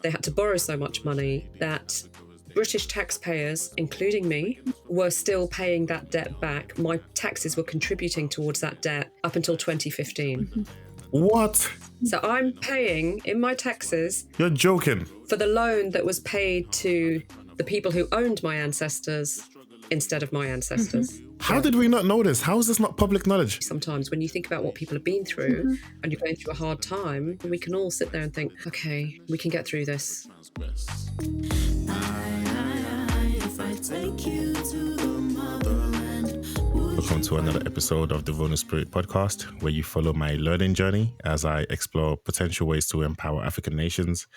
They had to borrow so much money that British taxpayers, including me, were still paying that debt back. My taxes were contributing towards that debt up until 2015. What? So I'm paying in my taxes. You're joking. For the loan that was paid to the people who owned my ancestors instead of my ancestors. How did we not know this? How is this not public knowledge? Sometimes when you think about what people have been through and you're going through a hard time, we can all sit there and think, okay, we can get through this. Welcome to another episode of the Ronu Spirit Podcast, where you follow my learning journey as I explore potential ways to empower African nations,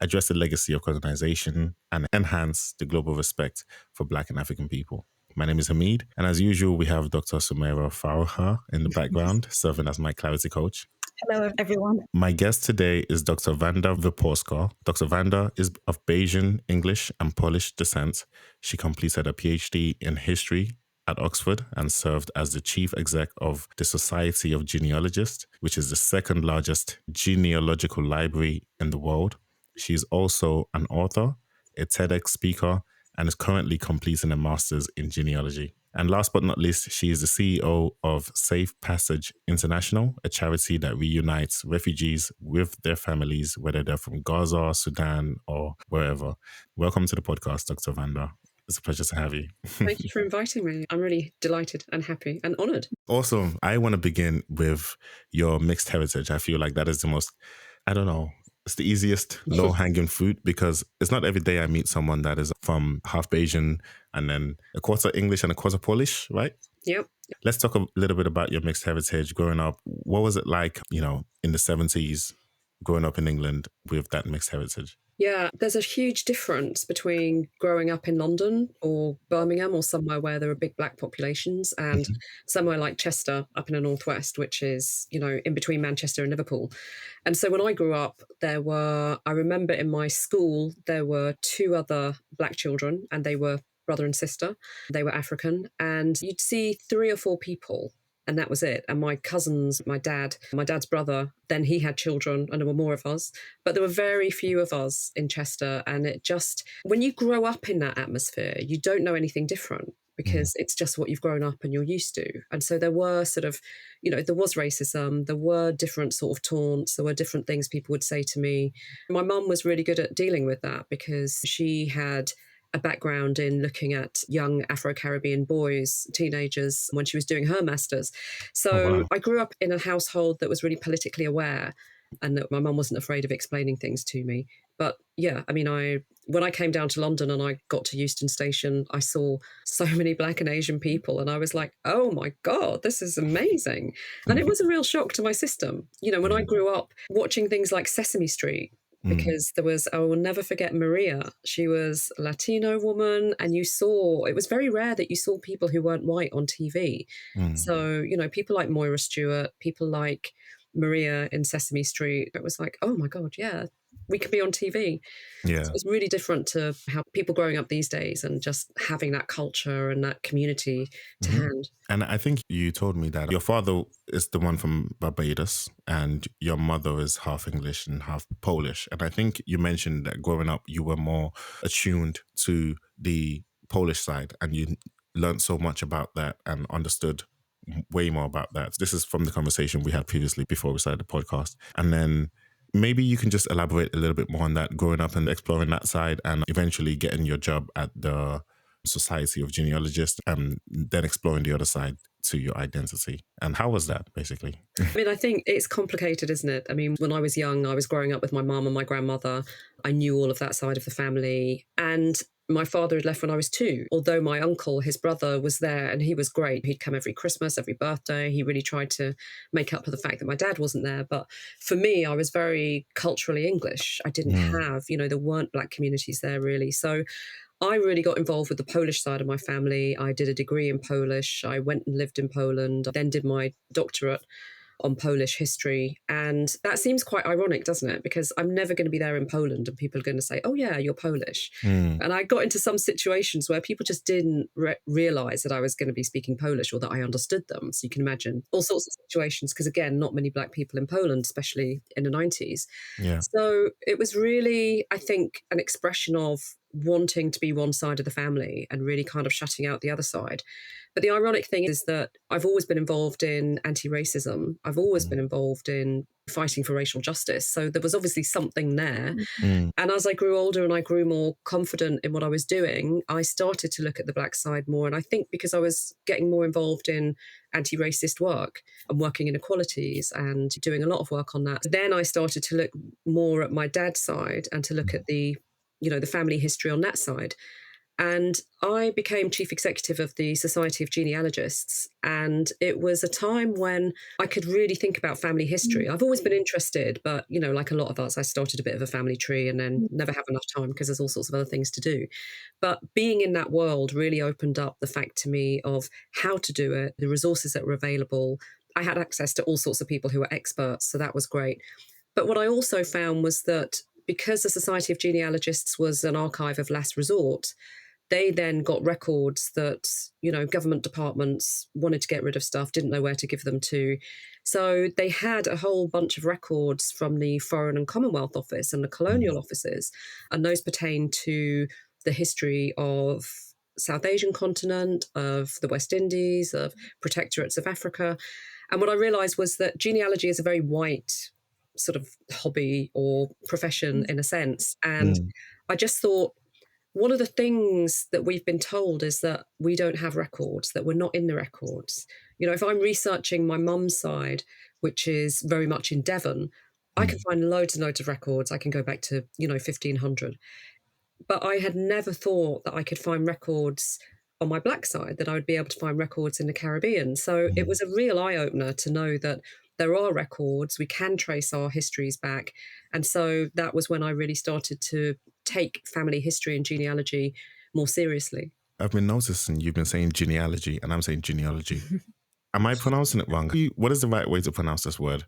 address the legacy of colonisation, and enhance the global respect for Black and African people. My name is Hameed, and as usual, we have Dr. Sumaira Farha in the background, serving as my clarity coach. Hello, everyone. My guest today is Dr. Wanda Wyporska. Dr. Wanda is of Bayesian, English, and Polish descent. She completed a PhD in history at Oxford and served as the chief exec of the Society of Genealogists, which is the second largest genealogical library in the world. She is also an author, a TEDx speaker, and is currently completing a master's in genealogy. And last but not least, she is the CEO of Safe Passage International, a charity that reunites refugees with their families, whether they're from Gaza, Sudan, or wherever. Welcome to the podcast, Dr. Wanda. It's a pleasure to have you. Thank you for inviting me. I'm really delighted and happy and honoured. Awesome. I want to begin with your mixed heritage. I feel like that is the most, it's the easiest low-hanging fruit, because it's not every day I meet someone that is from half Bayesian and then a quarter English and a quarter Polish, right? Yep. Let's talk a little bit about your mixed heritage growing up. What was it like, in the 70s, growing up in England with that mixed heritage? Yeah, there's a huge difference between growing up in London or Birmingham or somewhere where there are big Black populations and somewhere like Chester up in the northwest, which is, in between Manchester and Liverpool. And so when I grew up, I remember in my school, there were two other Black children and they were brother and sister. They were African, and you'd see 3 or 4 people. And that was it. And my cousins, my dad's brother, then he had children and there were more of us. But there were very few of us in Chester. And it just, when you grow up in that atmosphere, you don't know anything different because it's just what you've grown up and you're used to. And so there were there was racism, there were different sort of taunts, there were different things people would say to me. My mum was really good at dealing with that because she had a background in looking at young Afro-Caribbean boys, teenagers, when she was doing her masters. So I grew up in a household that was really politically aware and that my mum wasn't afraid of explaining things to me. But yeah, when I came down to London and I got to Euston Station, I saw so many Black and Asian people and I was like, oh my God, this is amazing. And it was a real shock to my system. When I grew up watching things like Sesame Street, because I will never forget Maria. She was a Latino woman, and it was very rare that you saw people who weren't white on TV. So, people like Moira Stewart, people like Maria in Sesame Street, it was like, oh my God, yeah, we could be on TV. Yeah. So it's really different to how people growing up these days and just having that culture and that community to hand. And I think you told me that your father is the one from Barbados and your mother is half English and half Polish. And I think you mentioned that growing up, you were more attuned to the Polish side and you learned so much about that and understood way more about that. This is from the conversation we had previously before we started the podcast. And then maybe you can just elaborate a little bit more on that, growing up and exploring that side and eventually getting your job at the Society of Genealogists and then exploring the other side to your identity. And how was that, basically? I think it's complicated, isn't it? When I was young, I was growing up with my mum and my grandmother. I knew all of that side of the family. And my father had left when I was 2, although my uncle, his brother, was there and he was great. He'd come every Christmas, every birthday. He really tried to make up for the fact that my dad wasn't there. But for me, I was very culturally English. I didn't have, there weren't Black communities there really. So I really got involved with the Polish side of my family. I did a degree in Polish. I went and lived in Poland, then did my doctorate on Polish history. And that seems quite ironic, doesn't it? Because I'm never going to be there in Poland and people are going to say, oh, yeah, you're Polish. Mm. And I got into some situations where people just didn't realize that I was going to be speaking Polish or that I understood them. So you can imagine all sorts of situations, because again, not many Black people in Poland, especially in the 90s. Yeah. So it was really, I think, an expression of wanting to be one side of the family and really kind of shutting out the other side. But the ironic thing is that I've always been involved in anti-racism. I've always been involved in fighting for racial justice. So there was obviously something there. Mm. And as I grew older and I grew more confident in what I was doing, I started to look at the Black side more. And I think because I was getting more involved in anti-racist work and working in equalities and doing a lot of work on that, then I started to look more at my dad's side and to look at the family history on that side. And I became chief executive of the Society of Genealogists. And it was a time when I could really think about family history. I've always been interested, but, like a lot of us, I started a bit of a family tree and then never have enough time because there's all sorts of other things to do. But being in that world really opened up the fact to me of how to do it, the resources that were available. I had access to all sorts of people who were experts, so that was great. But what I also found was that because the Society of Genealogists was an archive of last resort, they then got records that, government departments wanted to get rid of stuff, didn't know where to give them to. So they had a whole bunch of records from the Foreign and Commonwealth Office and the colonial offices, and those pertain to the history of South Asian continent, of the West Indies, of protectorates of Africa. And what I realized was that genealogy is a very white sort of hobby or profession in a sense. And I just thought, one of the things that we've been told is that we don't have records, that we're not in the records. If I'm researching my mum's side, which is very much in Devon, I can find loads and loads of records. I can go back to, 1500. But I had never thought that I could find records on my Black side, that I would be able to find records in the Caribbean. So it was a real eye-opener to know that there are records, we can trace our histories back. And so that was when I really started to take family history and genealogy more seriously. I've been noticing you've been saying genealogy and I'm saying genealogy. Am I pronouncing it wrong? What is the right way to pronounce this word?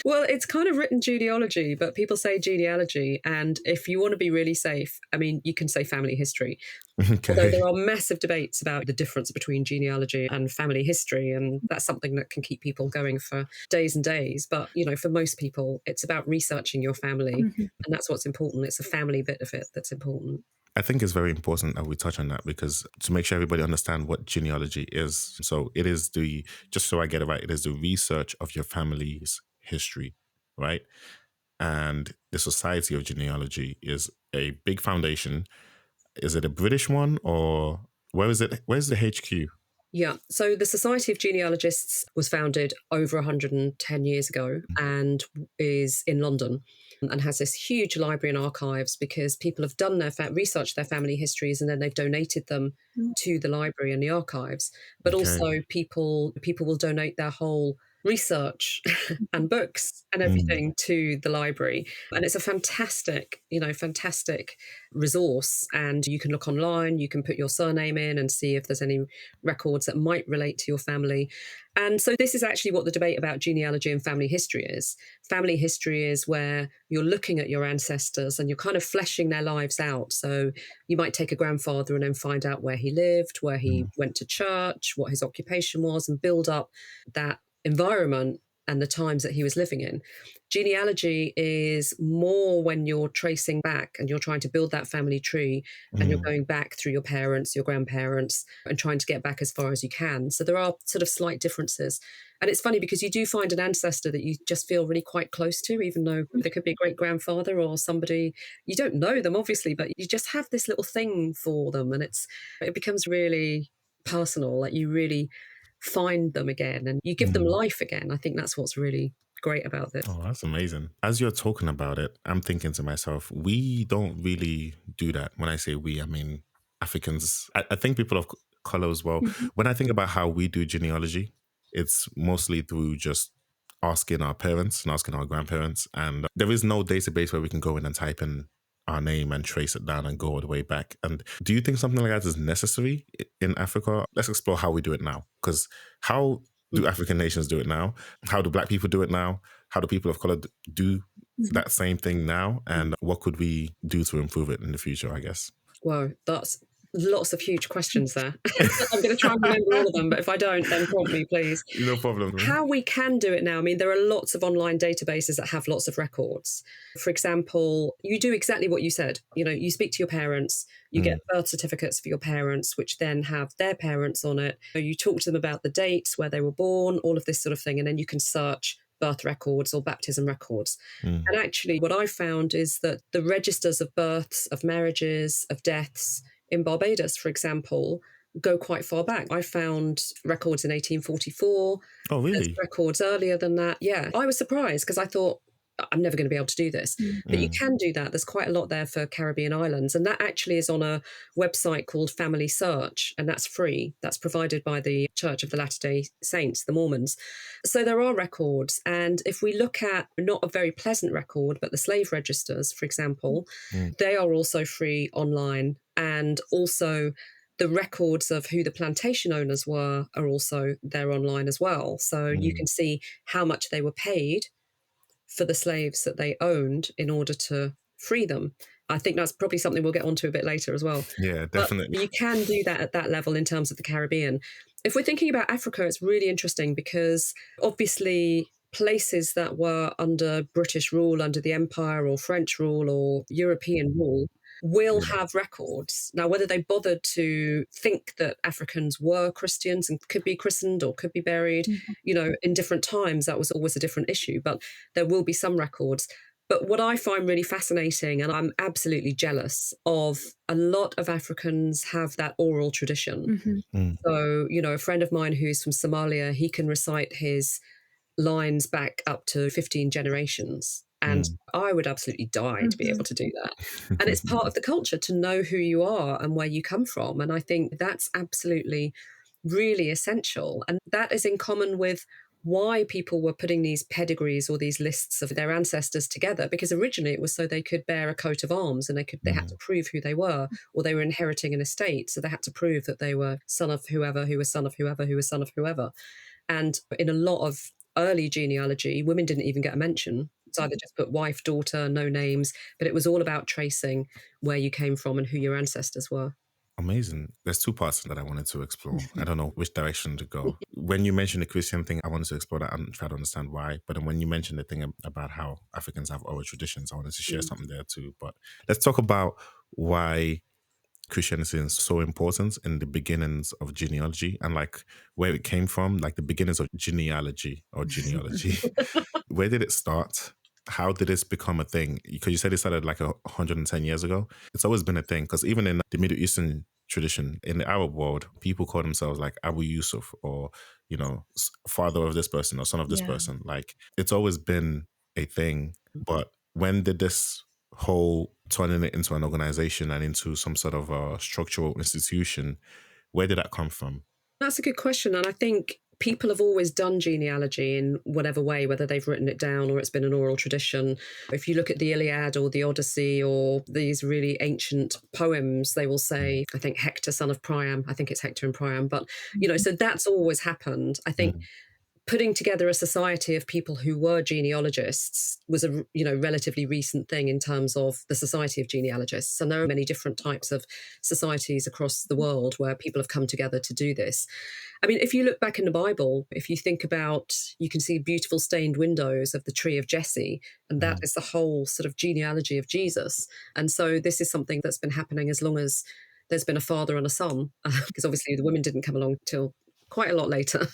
Well, it's kind of written genealogy, but people say genealogy. And if you want to be really safe, you can say family history. Okay. Although there are massive debates about the difference between genealogy and family history. And that's something that can keep people going for days and days. But, for most people, it's about researching your family. And that's what's important. It's a family bit of it that's important. I think it's very important that we touch on that, because to make sure everybody understand what genealogy is. So it is just so I get it right, it is the research of your family's history, right? And the Society of Genealogy is a big foundation. Is it a British one, or where is it? Where's the HQ? Yeah, so the Society of Genealogists was founded over 110 years ago and is in London and has this huge library and archives because people have done their researched their family histories and then they've donated them to the library and the archives. But also people will donate their whole research and books and everything to the library. And it's a fantastic resource. And you can look online, you can put your surname in and see if there's any records that might relate to your family. And so this is actually what the debate about genealogy and family history is. Family history is where you're looking at your ancestors and you're kind of fleshing their lives out. So you might take a grandfather and then find out where he lived, where he went to church, what his occupation was, and build up that environment and the times that he was living in. Genealogy is more when you're tracing back and you're trying to build that family tree and you're going back through your parents, your grandparents, and trying to get back as far as you can. So there are sort of slight differences. And it's funny because you do find an ancestor that you just feel really quite close to, even though there could be a great grandfather or somebody, you don't know them obviously, but you just have this little thing for them. And it becomes really personal, like you really find them again and you give them life again. I think that's what's really great about this. Oh, that's amazing. As you're talking about it, I'm thinking to myself, we don't really do that. When I say we, I mean Africans. I think people of color as well. When I think about how we do genealogy, it's mostly through just asking our parents and asking our grandparents. And there is no database where we can go in and type in our name and trace it down and go all the way back. And do you think something like that is necessary in Africa? Let's explore how we do it now. Because how do African nations do it now? How do Black people do it now? How do people of color do that same thing now? And what could we do to improve it in the future, I guess? Whoa, that's lots of huge questions there. I'm going to try and remember all of them, but if I don't, then prompt me, please. No problem. How we can do it now, I mean, there are lots of online databases that have lots of records. For example, you do exactly what you said. You know, you speak to your parents, you get birth certificates for your parents, which then have their parents on it. You talk to them about the dates, where they were born, all of this sort of thing, and then you can search birth records or baptism records. And actually, what I found is that the registers of births, of marriages, of deaths in Barbados, for example, go quite far back. I found records in 1844. Oh, really? There's records earlier than that. Yeah. I was surprised because I thought, I'm never going to be able to do this. But you can do that. There's quite a lot there for Caribbean islands. And that actually is on a website called Family Search, and that's free. That's provided by the Church of the Latter-day Saints, the Mormons. So there are records. And if we look at not a very pleasant record, but the slave registers, for example, they are also free online. And also the records of who the plantation owners were are also there online as well. So you can see how much they were paid for the slaves that they owned in order to free them. I think that's probably something we'll get onto a bit later as well. Yeah, definitely. But you can do that at that level in terms of the Caribbean. If we're thinking about Africa, it's really interesting because obviously places that were under British rule, under the Empire or French rule or European rule, will have records. Now, whether they bothered to think that Africans were Christians and could be christened or could be buried, you know, in different times, that was always a different issue, but there will be some records. But what I find really fascinating, and I'm absolutely jealous of, a lot of Africans have that oral tradition. So, you know, a friend of mine who's from Somalia, he can recite his lines back up to 15 generations. And I would absolutely die to be able to do that. And it's part of the culture to know who you are and where you come from. And I think that's absolutely really essential. And that is in common with why people were putting these pedigrees or these lists of their ancestors together, because originally it was so they could bear a coat of arms and they had to prove who they were, or they were inheriting an estate. So they had to prove that they were son of whoever, who was son of whoever, who was son of whoever. And in a lot of early genealogy, women didn't even get a mention. It's either just put wife, daughter, no names, but it was all about tracing where you came from and who your ancestors were. Amazing. There's two parts that I wanted to explore. I don't know which direction to go. When you mentioned the Christian thing, I wanted to explore that and try to understand why. But then when you mentioned the thing about how Africans have oral traditions, I wanted to share something there too. But let's talk about why Christianity is so important in the beginnings of genealogy and like where it came from, like the beginnings of genealogy. Where did it start? How did this become a thing? Because you said it started like 110 years ago. It's always been a thing because even in the Middle Eastern tradition, in the Arab world, people call themselves like Abu Yusuf or, you know, father of this person or son of this person. Like it's always been a thing. But when did this whole turning it into an organization and into some sort of a structural institution, where did that come from? That's a good question. And I think people have always done genealogy in whatever way, whether they've written it down or it's been an oral tradition. If you look at the Iliad or the Odyssey or these really ancient poems, they will say, I think Hector, son of Priam, I think it's Hector and Priam. But, you know, so that's always happened. I think putting together a society of people who were genealogists was a relatively recent thing in terms of the Society of Genealogists. And there are many different types of societies across the world where people have come together to do this. I mean, if you look back in the Bible, if you think about, you can see beautiful stained windows of the tree of Jesse, and that is the whole sort of genealogy of Jesus. And so this is something that's been happening as long as there's been a father and a son, because obviously the women didn't come along till quite a lot later.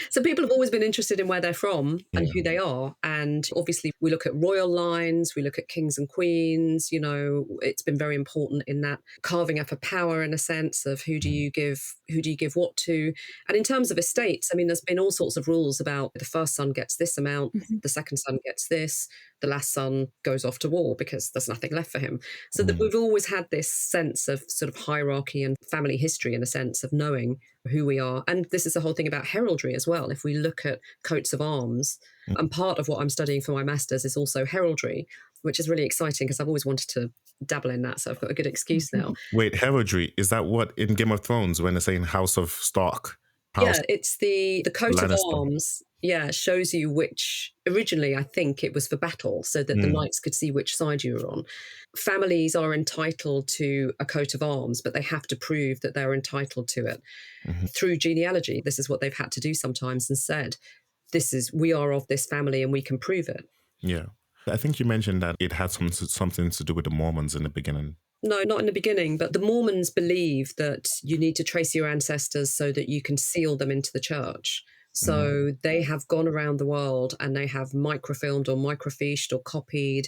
So people have always been interested in where they're from and who they are. And obviously we look at royal lines, we look at kings and queens, you know, it's been very important in that carving up a power in a sense of who do you give what to. And in terms of estates, I mean, there's been all sorts of rules about the first son gets this amount, the second son gets this, the last son goes off to war because there's nothing left for him. So that we've always had this sense of sort of hierarchy and family history in a sense of knowing who we are. And this is the whole thing about heraldry as well. If we look at coats of arms, and part of what I'm studying for my master's is also heraldry, which is really exciting because I've always wanted to dabble in that. So I've got a good excuse now. Wait, heraldry, is that what in Game of Thrones when they're saying House of Stark? House, Yeah, it's the coat of Lannister. arms. Yeah, shows you which originally, I think it was for battle, so that the Mm, knights could see which side you were on. Families are entitled to a coat of arms, but they have to prove that they're entitled to it. mhm. Through genealogy, this is what they've had to do sometimes and said, we are of this family and we can prove it. Yeah. I think you mentioned that it had something to do with the Mormons in the beginning. No, not in the beginning, but the Mormons believe that you need to trace your ancestors so that you can seal them into the church. Mm, So they have gone around the world and they have microfilmed or microfiched or copied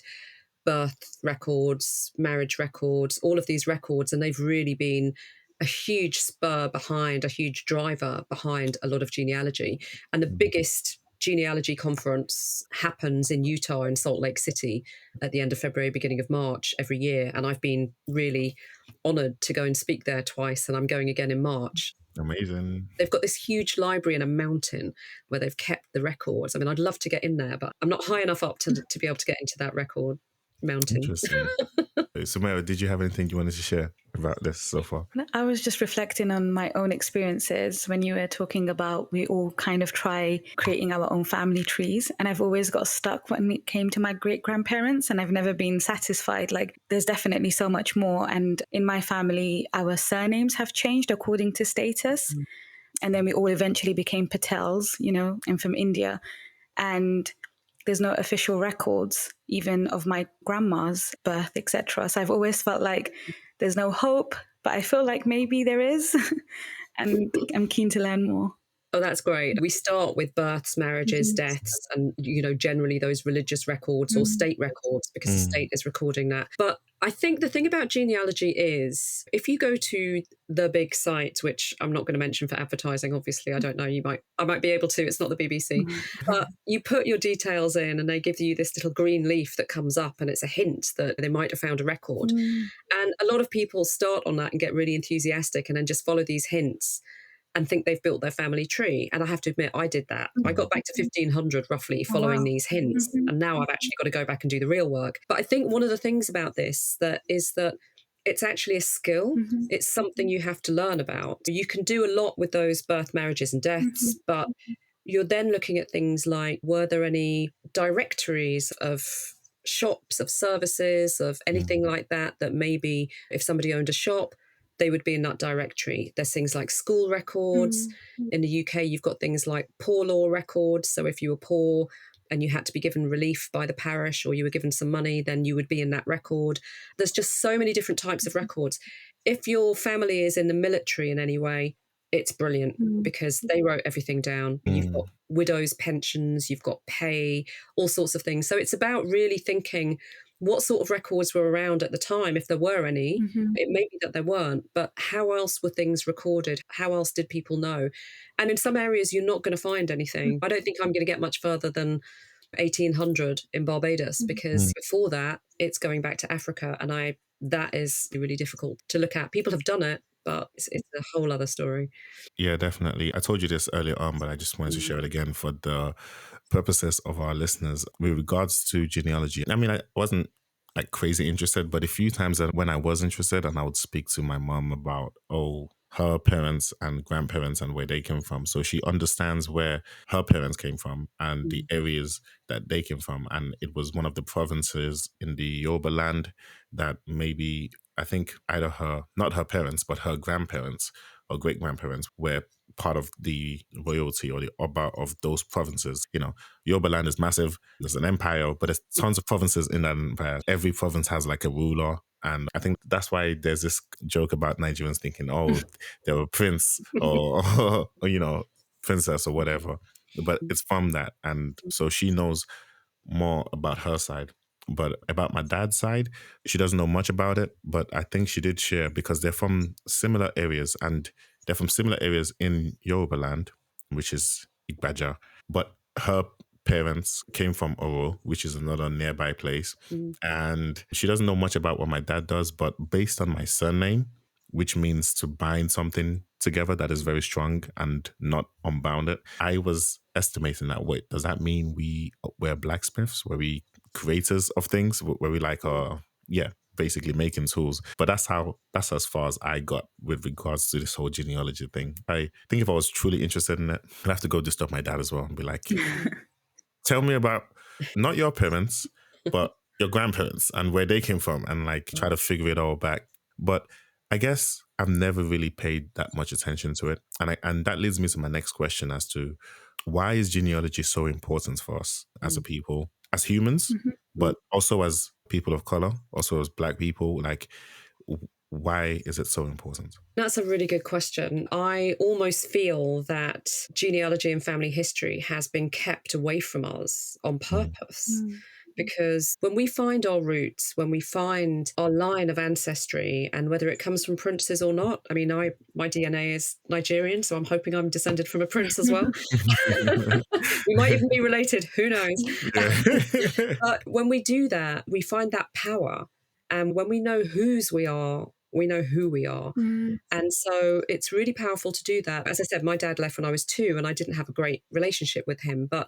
birth records, marriage records, all of these records, and they've really been a huge spur behind, a huge driver behind a lot of genealogy. And the mm. biggest genealogy conference happens in Utah in Salt Lake City at the end of February, beginning of March every year. And I've been really honored to go and speak there twice, and I'm going again in March. Amazing. They've got this huge library in a mountain where they've kept the records. I mean, I'd love to get in there, but I'm not high enough up to be able to get into that record mountain. Interesting. So, Mary, did you have anything you wanted to share about this so far? No, I was just reflecting on my own experiences when you were talking about we all kind of try creating our own family trees. And I've always got stuck when it came to my great grandparents, and I've never been satisfied. Like, there's definitely so much more. And in my family, our surnames have changed according to status. Mm. And then we all eventually became Patels, and from India. And there's no official records even of my grandma's birth, etc. So I've always felt like there's no hope, but I feel like maybe there is. And I'm keen to learn more. Oh, that's great. We start with births, marriages, deaths, and, generally those religious records or state records, because the state is recording that. But I think the thing about genealogy is if you go to the big site, which I'm not going to mention for advertising, obviously, I don't know, I might be able to, it's not the BBC, but you put your details in and they give you this little green leaf that comes up and it's a hint that they might have found a record. And a lot of people start on that and get really enthusiastic and then just follow these hints and think they've built their family tree. And I have to admit, I did that. I got back to 1500 roughly following these hints. And now I've actually got to go back and do the real work. But I think one of the things about this is that it's actually a skill. It's something you have to learn about. You can do a lot with those birth, marriages and deaths, but you're then looking at things like, were there any directories of shops, of services, of anything like that maybe if somebody owned a shop, they would be in that directory. There's things like school records. In the UK, you've got things like poor law records. So if you were poor and you had to be given relief by the parish or you were given some money, then you would be in that record. There's just so many different types of records. If your family is in the military in any way, it's brilliant because they wrote everything down. You've got widows' pensions, you've got pay, all sorts of things. So it's about really thinking, what sort of records were around at the time, if there were any? It may be that there weren't, but how else were things recorded? How else did people know? And in some areas, you're not going to find anything. I don't think I'm going to get much further than 1800 in Barbados, because before that, it's going back to Africa. And that is really difficult to look at. People have done it, but it's a whole other story. Yeah, definitely. I told you this earlier on, but I just wanted to share it again for the purposes of our listeners with regards to genealogy. I mean, I wasn't like crazy interested, but a few times that when I was interested and I would speak to my mom about, her parents and grandparents and where they came from. So she understands where her parents came from and the areas that they came from. And it was one of the provinces in the Yoruba land that maybe, I think either not her parents, but her grandparents or great grandparents were part of the royalty or the Oba of those provinces. Yoruba land is massive. There's an empire, but there's tons of provinces in that empire. Every province has like a ruler. And I think that's why there's this joke about Nigerians thinking, they were prince or princess or whatever. But it's from that. And so she knows more about her side. But about my dad's side, she doesn't know much about it. But I think she did share because they're from similar areas, and they're from similar areas in Yoruba land, which is Igbaja. But her parents came from Oro, which is another nearby place. And she doesn't know much about what my dad does, but based on my surname, which means to bind something together that is very strong and not unbounded, I was estimating that, wait, does that mean we're blacksmiths? Were we creators of things? Were we like, basically making tools. But that's as far as I got with regards to this whole genealogy thing. I think if I was truly interested in it, I'd have to go disturb my dad as well and be like, tell me about not your parents, but your grandparents and where they came from, and like try to figure it all back. But I guess I've never really paid that much attention to it. And that leads me to my next question as to why is genealogy so important for us as a people, as humans, but also as people of color, also as Black people? Like, why is it so important? That's a really good question. I almost feel that genealogy and family history has been kept away from us on purpose. Because when we find our roots, when we find our line of ancestry, and whether it comes from princes or not, I mean, my DNA is Nigerian, so I'm hoping I'm descended from a prince as well. We might even be related, who knows? But when we do that, we find that power. And when we know whose we are, we know who we are. And so it's really powerful to do that. As I said, my dad left when I was 2 and I didn't have a great relationship with him. But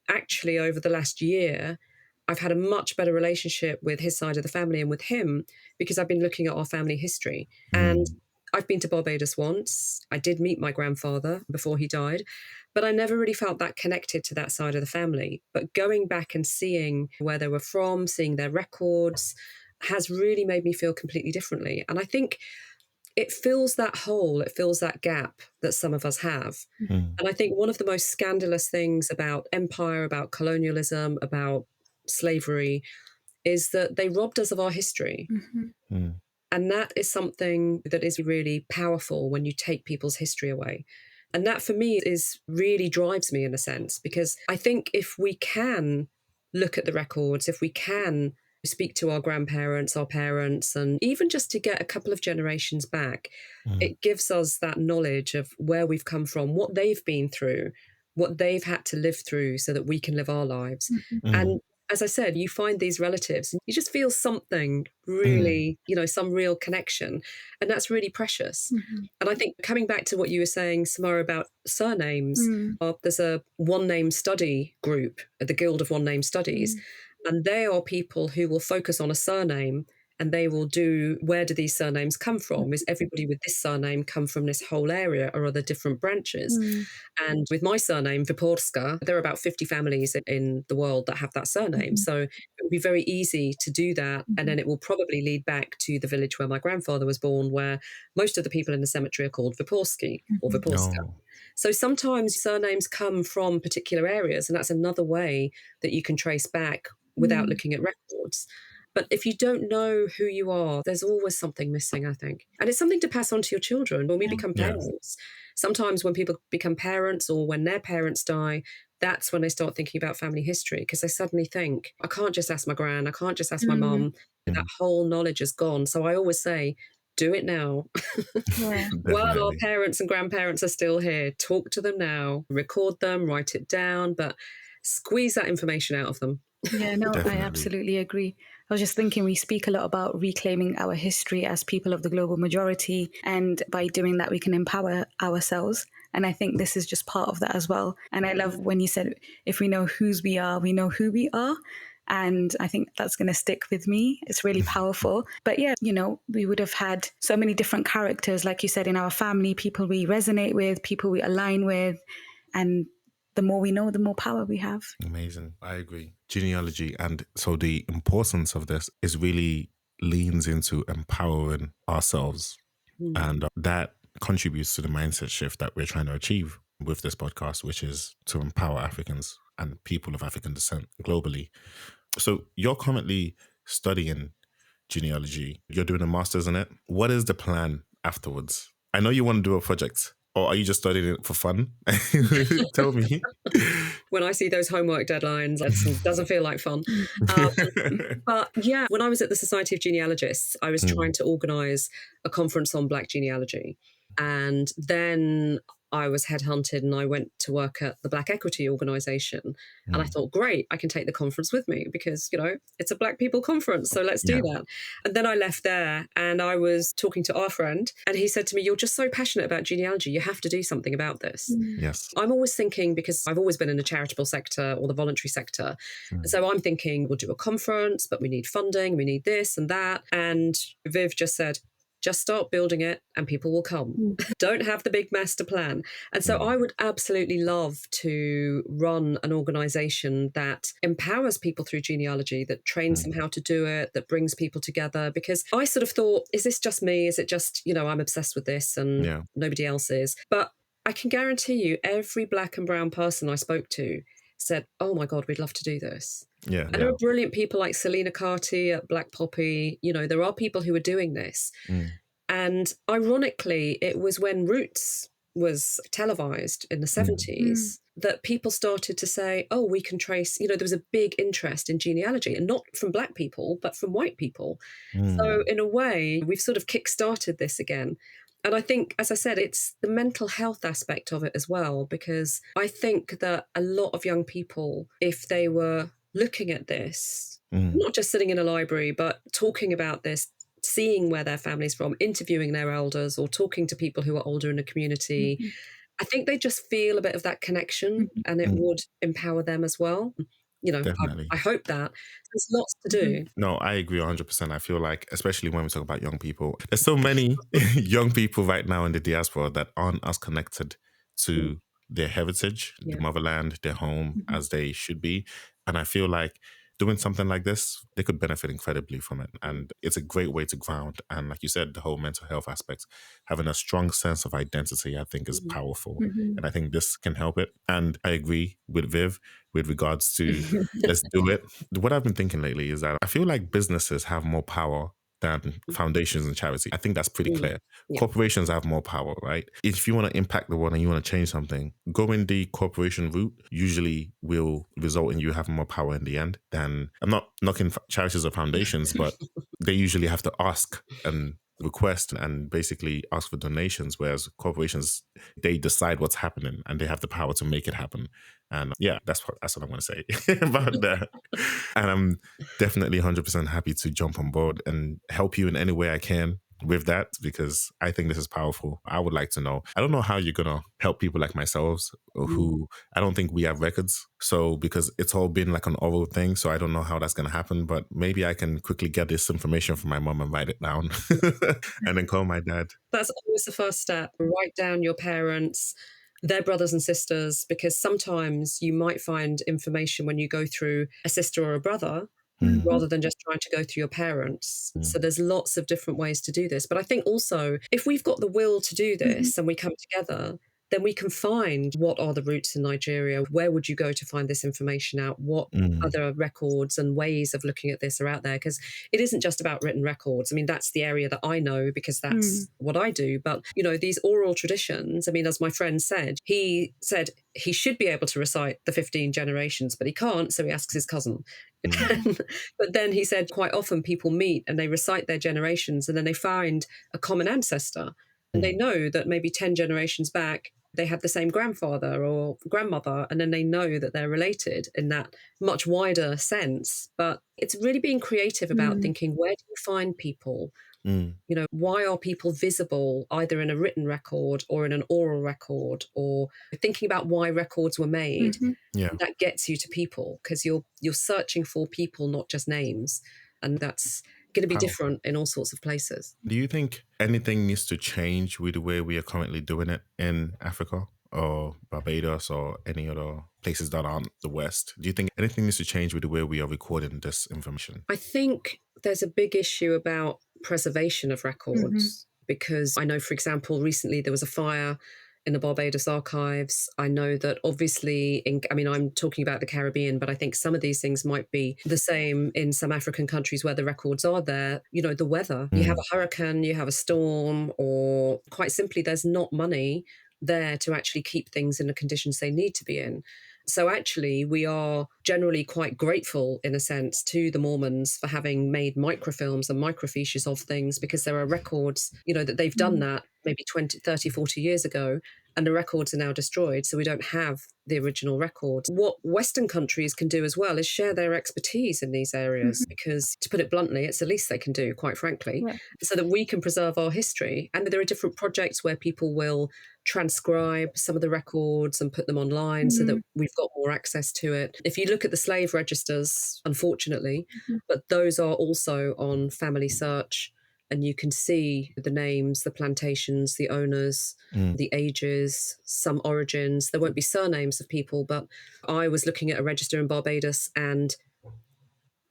actually, over the last year, I've had a much better relationship with his side of the family and with him because I've been looking at our family history. And I've been to Barbados once. I did meet my grandfather before he died, but I never really felt that connected to that side of the family. But going back and seeing where they were from, seeing their records, has really made me feel completely differently. And I think it fills that hole, it fills that gap that some of us have. And I think one of the most scandalous things about empire, about colonialism, about slavery is that they robbed us of our history. And that is something that is really powerful when you take people's history away. And that for me is really drives me in a sense, because I think if we can look at the records, if we can speak to our grandparents, our parents, and even just to get a couple of generations back, it gives us that knowledge of where we've come from, what they've been through, what they've had to live through so that we can live our lives. And as I said, you find these relatives and you just feel something really, some real connection. And that's really precious. And I think coming back to what you were saying, Samara, about surnames, there's a one name study group, the Guild of One Name Studies, and they are people who will focus on a surname and they will do, where do these surnames come from? Is everybody with this surname come from this whole area, or are there different branches? And with my surname, Wyporska, there are about 50 families in the world that have that surname. So it would be very easy to do that. And then it will probably lead back to the village where my grandfather was born, where most of the people in the cemetery are called Wyporski or Wyporska. So sometimes surnames come from particular areas, and that's another way that you can trace back without looking at records. But if you don't know who you are, there's always something missing, I think. And it's something to pass on to your children when we become parents. Sometimes when people become parents or when their parents die, that's when they start thinking about family history, because they suddenly think, I can't just ask my gran, I can't just ask my mum. That whole knowledge is gone. So I always say, do it now. While our parents and grandparents are still here, talk to them now, record them, write it down, but squeeze that information out of them. Yeah, no, I absolutely agree. I was just thinking, we speak a lot about reclaiming our history as people of the global majority. And by doing that, we can empower ourselves. And I think this is just part of that as well. And I love when you said, if we know whose we are, we know who we are. And I think that's going to stick with me. It's really powerful. But yeah, we would have had so many different characters, like you said, in our family, people we resonate with, people we align with. And the more we know, the more power we have. Amazing. I agree. Genealogy. And so the importance of this is really leans into empowering ourselves. And that contributes to the mindset shift that we're trying to achieve with this podcast, which is to empower Africans and people of African descent globally. So you're currently studying genealogy. You're doing a master's in it. What is the plan afterwards? I know you want to do a project. Or are you just studying it for fun? Tell me. When I see those homework deadlines, it doesn't feel like fun. But yeah, when I was at the Society of Genealogists, I was trying to organise a conference on Black genealogy. And then I was headhunted and I went to work at the Black Equity Organisation. And I thought, great, I can take the conference with me because, it's a Black people conference. So let's do that. And then I left there and I was talking to our friend and he said to me, you're just so passionate about genealogy. You have to do something about this. Yes. I'm always thinking, because I've always been in the charitable sector or the voluntary sector. So I'm thinking we'll do a conference, but we need funding. We need this and that. And Viv just said, just start building it and people will come. Don't have the big master plan. And so I would absolutely love to run an organisation that empowers people through genealogy, that trains them how to do it, that brings people together. Because I sort of thought, is this just me? Is it just, I'm obsessed with this and nobody else is? But I can guarantee you every Black and brown person I spoke to said, oh my God, we'd love to do this. Yeah. And there are brilliant people like Selena Carty at Black Poppy. There are people who are doing this. And ironically, it was when Roots was televised in the 70s that people started to say, oh, we can trace, there was a big interest in genealogy, and not from Black people, but from white people. So in a way, we've sort of kick-started this again. And I think, as I said, it's the mental health aspect of it as well, because I think that a lot of young people, if they were looking at this, not just sitting in a library, but talking about this, seeing where their family's from, interviewing their elders or talking to people who are older in the community, I think they just feel a bit of that connection and it would empower them as well. Definitely. I hope that. There's lots to do. No, I agree 100%. I feel like, especially when we talk about young people, there's so many young people right now in the diaspora that aren't as connected to their heritage, their motherland, their home as they should be. And I feel like doing something like this, they could benefit incredibly from it. And it's a great way to ground. And like you said, the whole mental health aspect, having a strong sense of identity, I think is powerful. And I think this can help it. And I agree with Viv with regards to let's do it. What I've been thinking lately is that I feel like businesses have more power than foundations and charity. I think that's pretty clear. Corporations have more power, right? If you want to impact the world and you want to change something, going the corporation route usually will result in you having more power in the end than, I'm not knocking charities or foundations, but they usually have to ask and request and basically ask for donations, whereas corporations, they decide what's happening and they have the power to make it happen. And that's what I'm going to say about that. And I'm definitely 100% happy to jump on board and help you in any way I can with that, because I think this is powerful. I would like to know. I don't know how you're going to help people like myself who I don't think we have records. So because it's all been like an oral thing, so I don't know how that's going to happen, but maybe I can quickly get this information from my mom and write it down and then call my dad. That's always the first step. Write down your parents, their brothers and sisters, because sometimes you might find information when you go through a sister or a brother rather than just trying to go through your parents. So there's lots of different ways to do this. But I think also, if we've got the will to do this and we come together, then we can find what are the roots in Nigeria. Where would you go to find this information out? What other records and ways of looking at this are out there? Because it isn't just about written records. I mean, that's the area that I know because that's what I do. But, these oral traditions, I mean, as my friend said he should be able to recite the 15 generations, but he can't. So he asks his cousin. But then he said quite often people meet and they recite their generations and then they find a common ancestor. And they know that maybe 10 generations back, they had the same grandfather or grandmother, and then they know that they're related in that much wider sense. But it's really being creative about thinking, where do you find people? Why are people visible either in a written record or in an oral record, or thinking about why records were made? That gets you to people, because you're searching for people, not just names. And that's going to be different in all sorts of places. Do you think anything needs to change with the way we are currently doing it in Africa or Barbados or any other places that aren't the West? Do you think anything needs to change with the way we are recording this information? I think there's a big issue about preservation of records, because I know, for example, recently there was a fire in the Barbados archives. I know that obviously, I'm talking about the Caribbean, but I think some of these things might be the same in some African countries where the records are there. The weather, you have a hurricane, you have a storm, or quite simply, there's not money there to actually keep things in the conditions they need to be in. So actually, we are generally quite grateful, in a sense, to the Mormons for having made microfilms and microfiches of things, because there are records, that they've done that maybe 20, 30, 40 years ago, and the records are now destroyed, so we don't have the original records. What Western countries can do as well is share their expertise in these areas, because, to put it bluntly, it's the least they can do, quite frankly, so that we can preserve our history. And there are different projects where people will transcribe some of the records and put them online so that we've got more access to it. If you look at the slave registers, unfortunately, but those are also on Family Search, and you can see the names, the plantations, the owners, the ages, some origins. There won't be surnames of people, but I was looking at a register in Barbados, and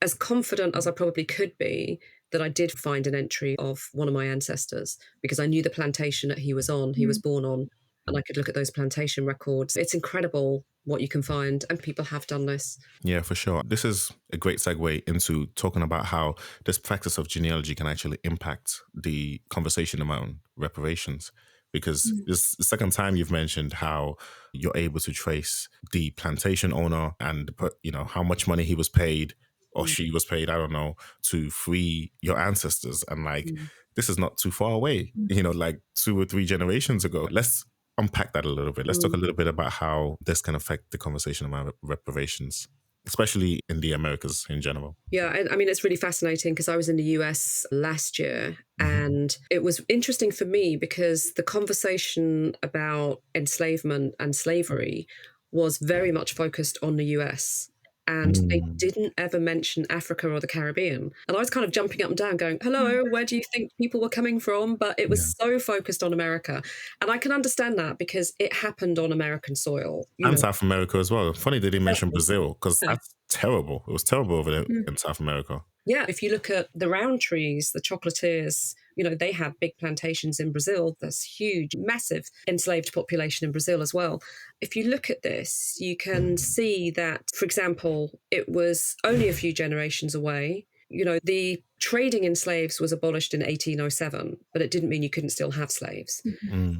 as confident as I probably could be that I did find an entry of one of my ancestors, because I knew the plantation that he was on, he was born on, and I could look at those plantation records. It's incredible what you can find, and people have done this. Yeah, for sure. This is a great segue into talking about how this practice of genealogy can actually impact the conversation around reparations. Because this is the second time you've mentioned how you're able to trace the plantation owner and, you know, how much money he was paid or she was paid, I don't know, to free your ancestors. And like, this is not too far away, you know, like 2 or 3 generations ago. Let's unpack that a little bit. Let's talk a little bit about how this can affect the conversation about reparations, especially in the Americas in general. Yeah, I mean, it's really fascinating because I was in the US last year, and it was interesting for me because the conversation about enslavement and slavery was very much focused on the US. And they didn't ever mention Africa or the Caribbean. And I was kind of jumping up and down going, hello, where do you think people were coming from? But it was so focused on America. And I can understand that because it happened on American soil. And South America as well. Funny they didn't mention Brazil, because that's terrible. It was terrible over there in South America. Yeah, if you look at the Roundtrees, the chocolatiers, you know, they have big plantations in Brazil. There's huge, massive enslaved population in Brazil as well. If you look at this, you can see that, for example, it was only a few generations away. You know, the trading in slaves was abolished in 1807, but it didn't mean you couldn't still have slaves.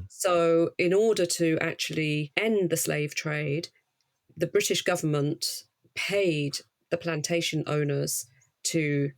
So in order to actually end the slave trade, the British government paid the plantation owners to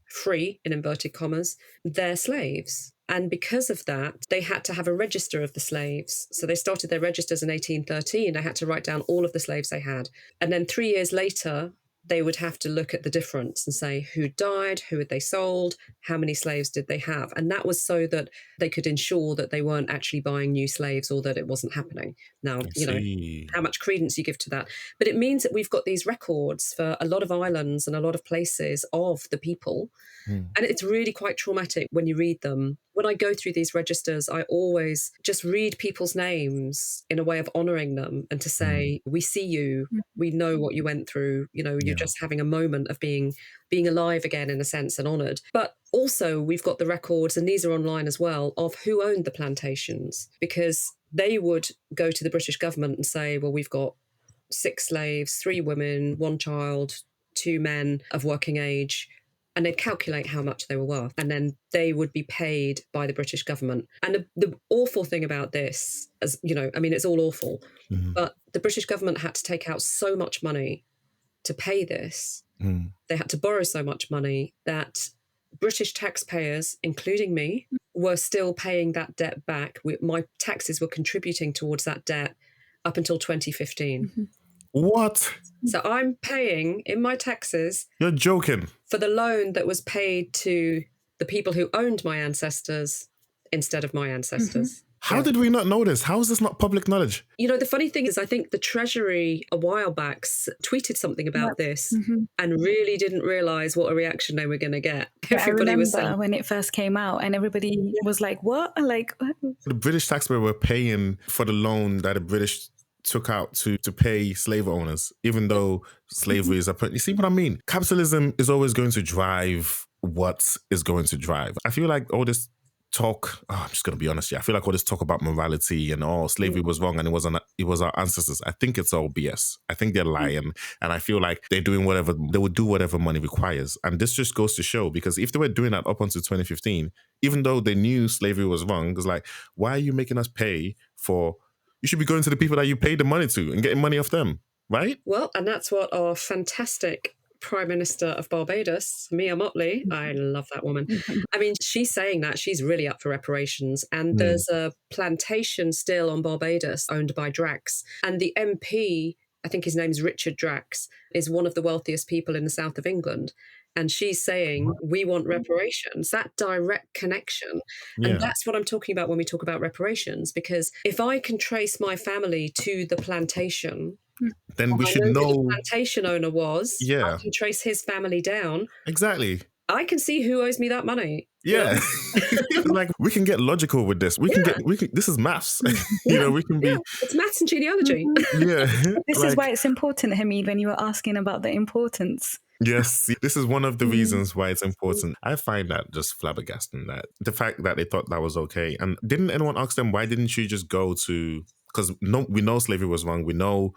free, in inverted commas, their slaves. And because of that, they had to have a register of the slaves. So they started their registers in 1813. They had to write down all of the slaves they had. And then 3 years later, they would have to look at the difference and say who died, who had they sold, how many slaves did they have. And that was so that they could ensure that they weren't actually buying new slaves or that it wasn't happening. Now, you know, how much credence you give to that. But it means that we've got these records for a lot of islands and a lot of places of the people. And it's really quite traumatic when you read them. When I go through these registers, I always just read people's names in a way of honouring them and to say, we see you, we know what you went through, you know, you're just having a moment of being alive again in a sense and honoured. But also we've got the records, and these are online as well, of who owned the plantations, because they would go to the British government and say, well, we've got 6 slaves, 3 women, 1 child, 2 men of working age. And they'd calculate how much they were worth. And then they would be paid by the British government. And the awful thing about this, as you know, I mean, it's all awful, but the British government had to take out so much money to pay this. They had to borrow so much money that British taxpayers, including me, were still paying that debt back. My taxes were contributing towards that debt up until 2015. What? So I'm paying in my taxes. You're joking. For the loan that was paid to the people who owned my ancestors instead of my ancestors. How did we not know this? How is this not public knowledge? You know, the funny thing is, I think the Treasury a while back tweeted something about this and really didn't realise what a reaction they were going to get. Everybody was saying, when it first came out, and everybody was like, what? Like, what? The British taxpayer were paying for the loan that the British took out to pay slave owners, even though slavery is you see what I mean? Capitalism is always going to drive what is going to drive. I feel like all this talk, I'm just going to be honest here, I feel like all this talk about morality and slavery was wrong and it was our ancestors. I think it's all BS. I think they're lying, and I feel like they would do whatever money requires. And this just goes to show, because if they were doing that up until 2015, even though they knew slavery was wrong, it's like, why are you making us pay for... You should be going to the people that you paid the money to and getting money off them, right? Well, and that's what our fantastic Prime Minister of Barbados, Mia Mottley. I love that woman. I mean, she's saying that she's really up for reparations. And there's a plantation still on Barbados owned by Drax. And the MP, I think his name's Richard Drax, is one of the wealthiest people in the south of England. And she's saying, we want reparations, that direct connection. And that's what I'm talking about when we talk about reparations, because if I can trace my family to the plantation, then we I should know know who the plantation owner was. I can trace his family down. Exactly. I can see who owes me that money. Yeah. Like, we can get logical with this. We can this is maths. You know, we can be. It's maths and genealogy. This is why it's important, Hameed, when you were asking about the importance. Yes, this is one of the reasons why it's important. I find that just flabbergasting, that the fact that they thought that was okay. And didn't anyone ask them, why didn't you just go to, because we know slavery was wrong. We know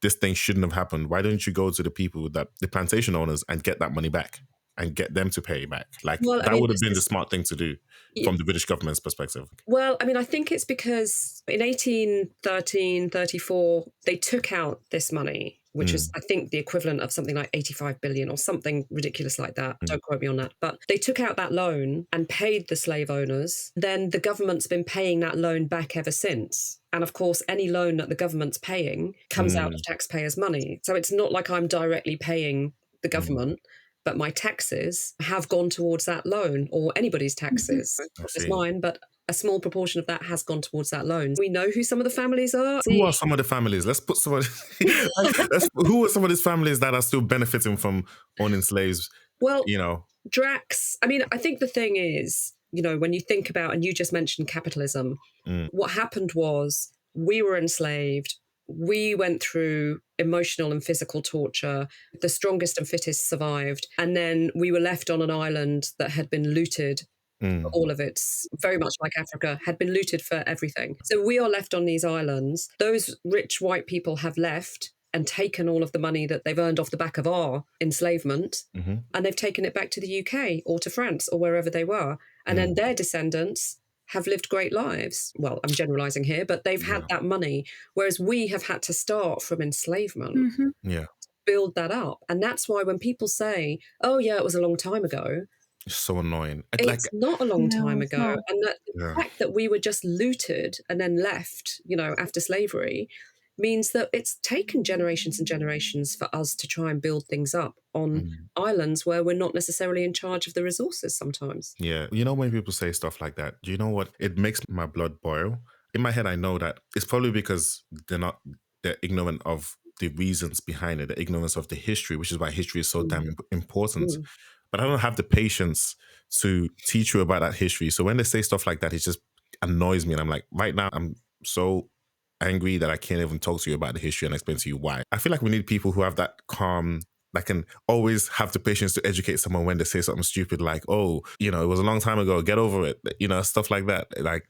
this thing shouldn't have happened. Why don't you go to the people, the plantation owners, and get that money back and get them to pay back? Like, that would have been the smart thing to do from the British government's perspective. Well, I mean, I think it's because in 1813, 34, they took out this money, which is, I think, the equivalent of something like 85 billion or something ridiculous like that. Don't quote me on that. But they took out that loan and paid the slave owners. Then the government's been paying that loan back ever since. And of course, any loan that the government's paying comes out of taxpayers' money. So it's not like I'm directly paying the government, but my taxes have gone towards that loan, or anybody's taxes, not just mine, but a small proportion of that has gone towards that loan. We know who some of the families are. Who are some of the families? Let's put some of who are some of these families that are still benefiting from owning slaves? Well, Drax, I mean, I think the thing is, when you think about, and you just mentioned capitalism, what happened was we were enslaved. We went through emotional and physical torture. The strongest and fittest survived. And then we were left on an island that had been looted. All of it's very much like Africa, had been looted for everything. So we are left on these islands. Those rich white people have left and taken all of the money that they've earned off the back of our enslavement, and they've taken it back to the UK or to France or wherever they were. And then their descendants have lived great lives. Well, I'm generalizing here, but they've had that money, whereas we have had to start from enslavement, build that up. And that's why when people say, oh yeah, it was a long time ago, it's so annoying. It's not a long time ago. And the fact that we were just looted and then left, after slavery, means that it's taken generations and generations for us to try and build things up on islands where we're not necessarily in charge of the resources sometimes. Yeah. When people say stuff like that, do you know what? It makes my blood boil. In my head, I know that it's probably because they're ignorant of the reasons behind it, the ignorance of the history, which is why history is so damn important. But I don't have the patience to teach you about that history. So when they say stuff like that, it just annoys me. And I'm like, right now, I'm so angry that I can't even talk to you about the history and explain to you why. I feel like we need people who have that calm, that can always have the patience to educate someone when they say something stupid like, oh, it was a long time ago, get over it. Stuff like that. Like,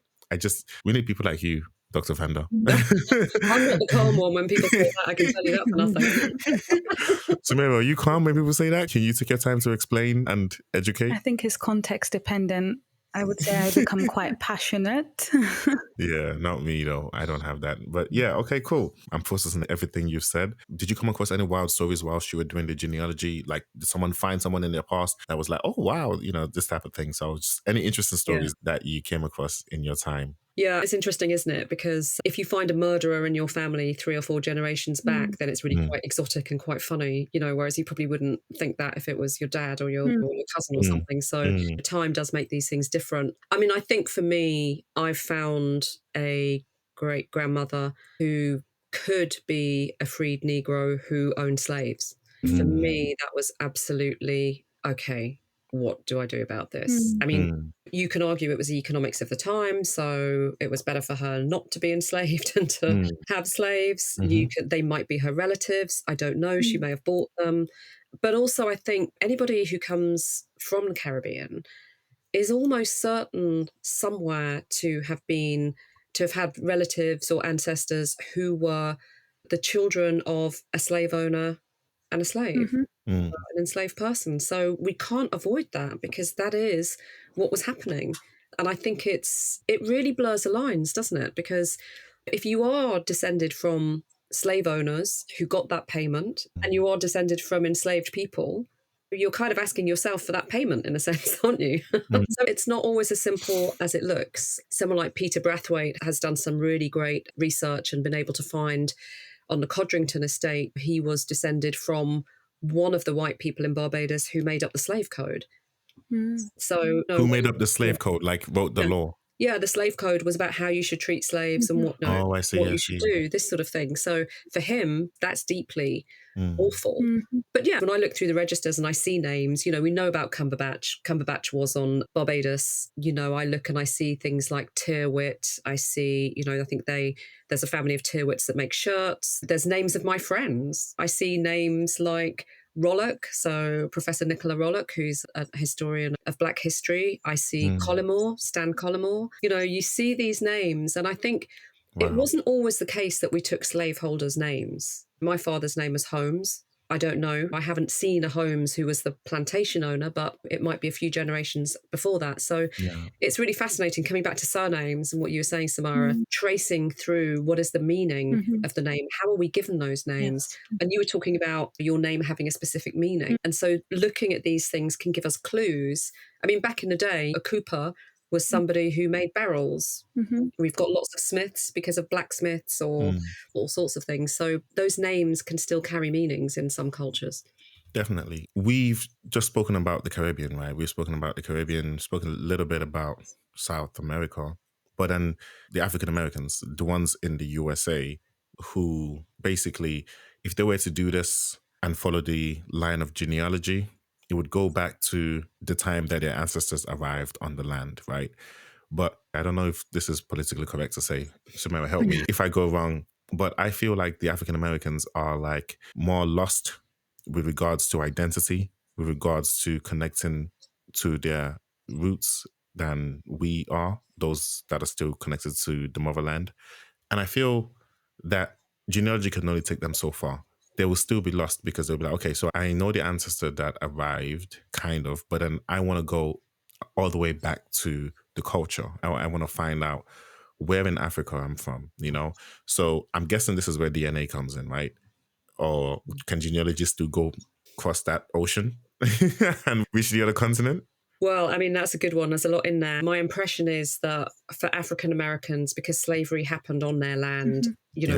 we need people like you, Dr. Vanda. I'm not the calm one when people say that, I can tell you that for nothing. Samira, are you calm when people say that? Can you take your time to explain and educate? I think it's context dependent. I would say I become quite passionate. Yeah, not me though. I don't have that. But yeah, okay, cool. I'm processing everything you've said. Did you come across any wild stories whilst you were doing the genealogy? Like, did someone find someone in their past that was like, oh, wow, this type of thing? So just any interesting stories that you came across in your time? Yeah, it's interesting, isn't it? Because if you find a murderer in your family 3 or 4 generations back, then it's really quite exotic and quite funny, whereas you probably wouldn't think that if it was your dad or your cousin or something. So time does make these things different. I mean, I think for me, I found a great grandmother who could be a freed Negro who owned slaves. For me, that was absolutely okay. What do I do about this? I mean, you can argue it was the economics of the time, so it was better for her not to be enslaved and to have slaves. They might be her relatives. I don't know. She may have bought them. But also, I think anybody who comes from the Caribbean is almost certain somewhere to have had relatives or ancestors who were the children of a slave owner and a slave. An enslaved person. So we can't avoid that because that is what was happening. And I think it really blurs the lines, doesn't it? Because if you are descended from slave owners who got that payment and you are descended from enslaved people, you're kind of asking yourself for that payment in a sense, aren't you? So it's not always as simple as it looks. Someone like Peter Brathwaite has done some really great research and been able to find on the Codrington estate, he was descended from one of the white people in Barbados who made up the slave code. So who made up the slave code, like wrote the law? Yeah, the slave code was about how you should treat slaves and what I see, you should do, this sort of thing. So for him, that's deeply awful. But yeah, when I look through the registers and I see names, we know about Cumberbatch. Cumberbatch was on Barbados. I look and I see things like Tyrwhitt. I see, I think there's a family of Tyrwhitts that make shirts. There's names of my friends. I see names like Rollock, so Professor Nicola Rollock, who's a historian of Black history. I see Collymore, Stan Collymore. You see these names, and I think it wasn't always the case that we took slaveholders' names. My father's name was Holmes. I don't know. I haven't seen a Holmes who was the plantation owner, but it might be a few generations before that. So it's really fascinating coming back to surnames and what you were saying, Samara, tracing through what is the meaning of the name. How are we given those names? Yes. And you were talking about your name having a specific meaning. And so looking at these things can give us clues. I mean, back in the day, a cooper was somebody who made barrels. We've got lots of smiths because of blacksmiths or all sorts of things. So those names can still carry meanings in some cultures. Definitely. We've just spoken about the Caribbean, right? We've spoken about the Caribbean, spoken a little bit about South America, but then the African Americans, the ones in the USA who basically, if they were to do this and follow the line of genealogy, it would go back to the time that their ancestors arrived on the land, right? But I don't know if this is politically correct to say. Samara, help me if I go wrong. But I feel like the African Americans are like more lost with regards to identity, with regards to connecting to their roots than we are, those that are still connected to the motherland. And I feel that genealogy can only take them so far. They will still be lost because they'll be like, okay, so I know the ancestor that arrived, kind of, but then I want to go all the way back to the culture. I want to find out where in Africa I'm from, So I'm guessing this is where DNA comes in, right? Or can genealogists still go cross that ocean and reach the other continent? Well, I mean, that's a good one. There's a lot in there. My impression is that for African Americans, because slavery happened on their land,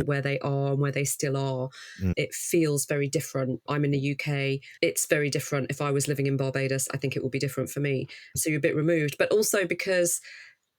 where they are and where they still are, it feels very different. I'm in the UK. It's very different. If I was living in Barbados, I think it would be different for me. So you're a bit removed. But also because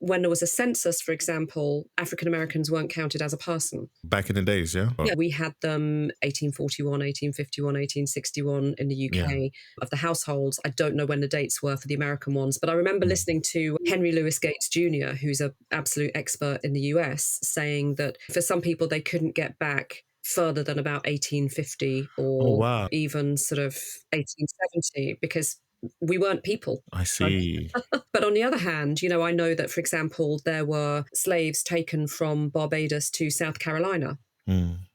when there was a census, for example, African Americans weren't counted as a person. Back in the days, yeah? Yeah, we had them 1841, 1851, 1861 in the UK of the households. I don't know when the dates were for the American ones, but I remember listening to Henry Louis Gates Jr., who's an absolute expert in the US, saying that for some people, they couldn't get back further than about 1850 or even sort of 1870 because we weren't people. I see. But on the other hand, I know that, for example, there were slaves taken from Barbados to South Carolina.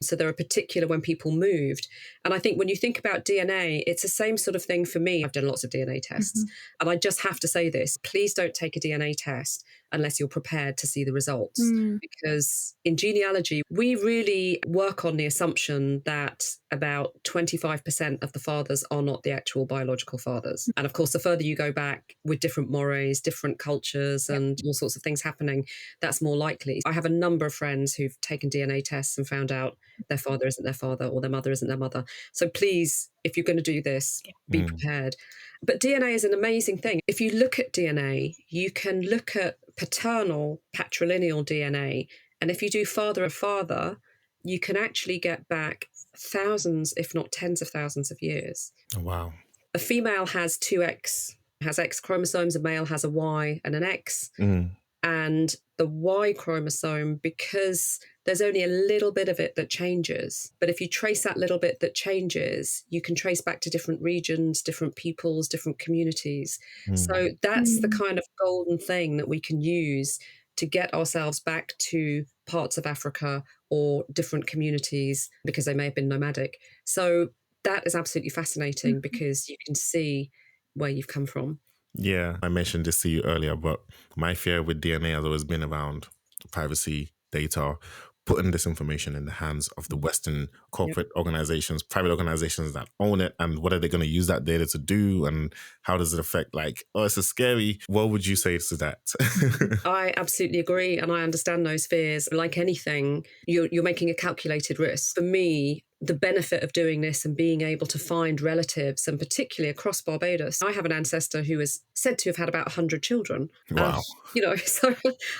So there are particular when people moved. And I think when you think about DNA, it's the same sort of thing for me. I've done lots of DNA tests. And I just have to say this, please don't take a DNA test unless you're prepared to see the results. Because in genealogy, we really work on the assumption that about 25% of the fathers are not the actual biological fathers. And of course, the further you go back with different mores, different cultures and all sorts of things happening, that's more likely. I have a number of friends who've taken DNA tests and found out their father isn't their father or their mother isn't their mother. So please, if you're going to do this, be prepared. But DNA is an amazing thing. If you look at DNA, you can look at paternal, patrilineal DNA. And if you do father of father, you can actually get back thousands, if not tens of thousands of years. Oh, wow. A female has two X, has X chromosomes, a male has a Y and an X. And the Y chromosome, because there's only a little bit of it that changes. But if you trace that little bit that changes, you can trace back to different regions, different peoples, different communities. So that's the kind of golden thing that we can use to get ourselves back to parts of Africa or different communities because they may have been nomadic. So that is absolutely fascinating because you can see where you've come from. Yeah, I mentioned this to you earlier, but my fear with DNA has always been around privacy, data, putting this information in the hands of the Western corporate organizations, private organizations that own it, and what are they going to use that data to do, and how does it affect, like, oh, it's a scary. What would you say to that? I absolutely agree, and I understand those fears. Like anything, you're making a calculated risk. For me, the benefit of doing this and being able to find relatives, and particularly across Barbados, I have an ancestor who is said to have had about 100 children. Wow. So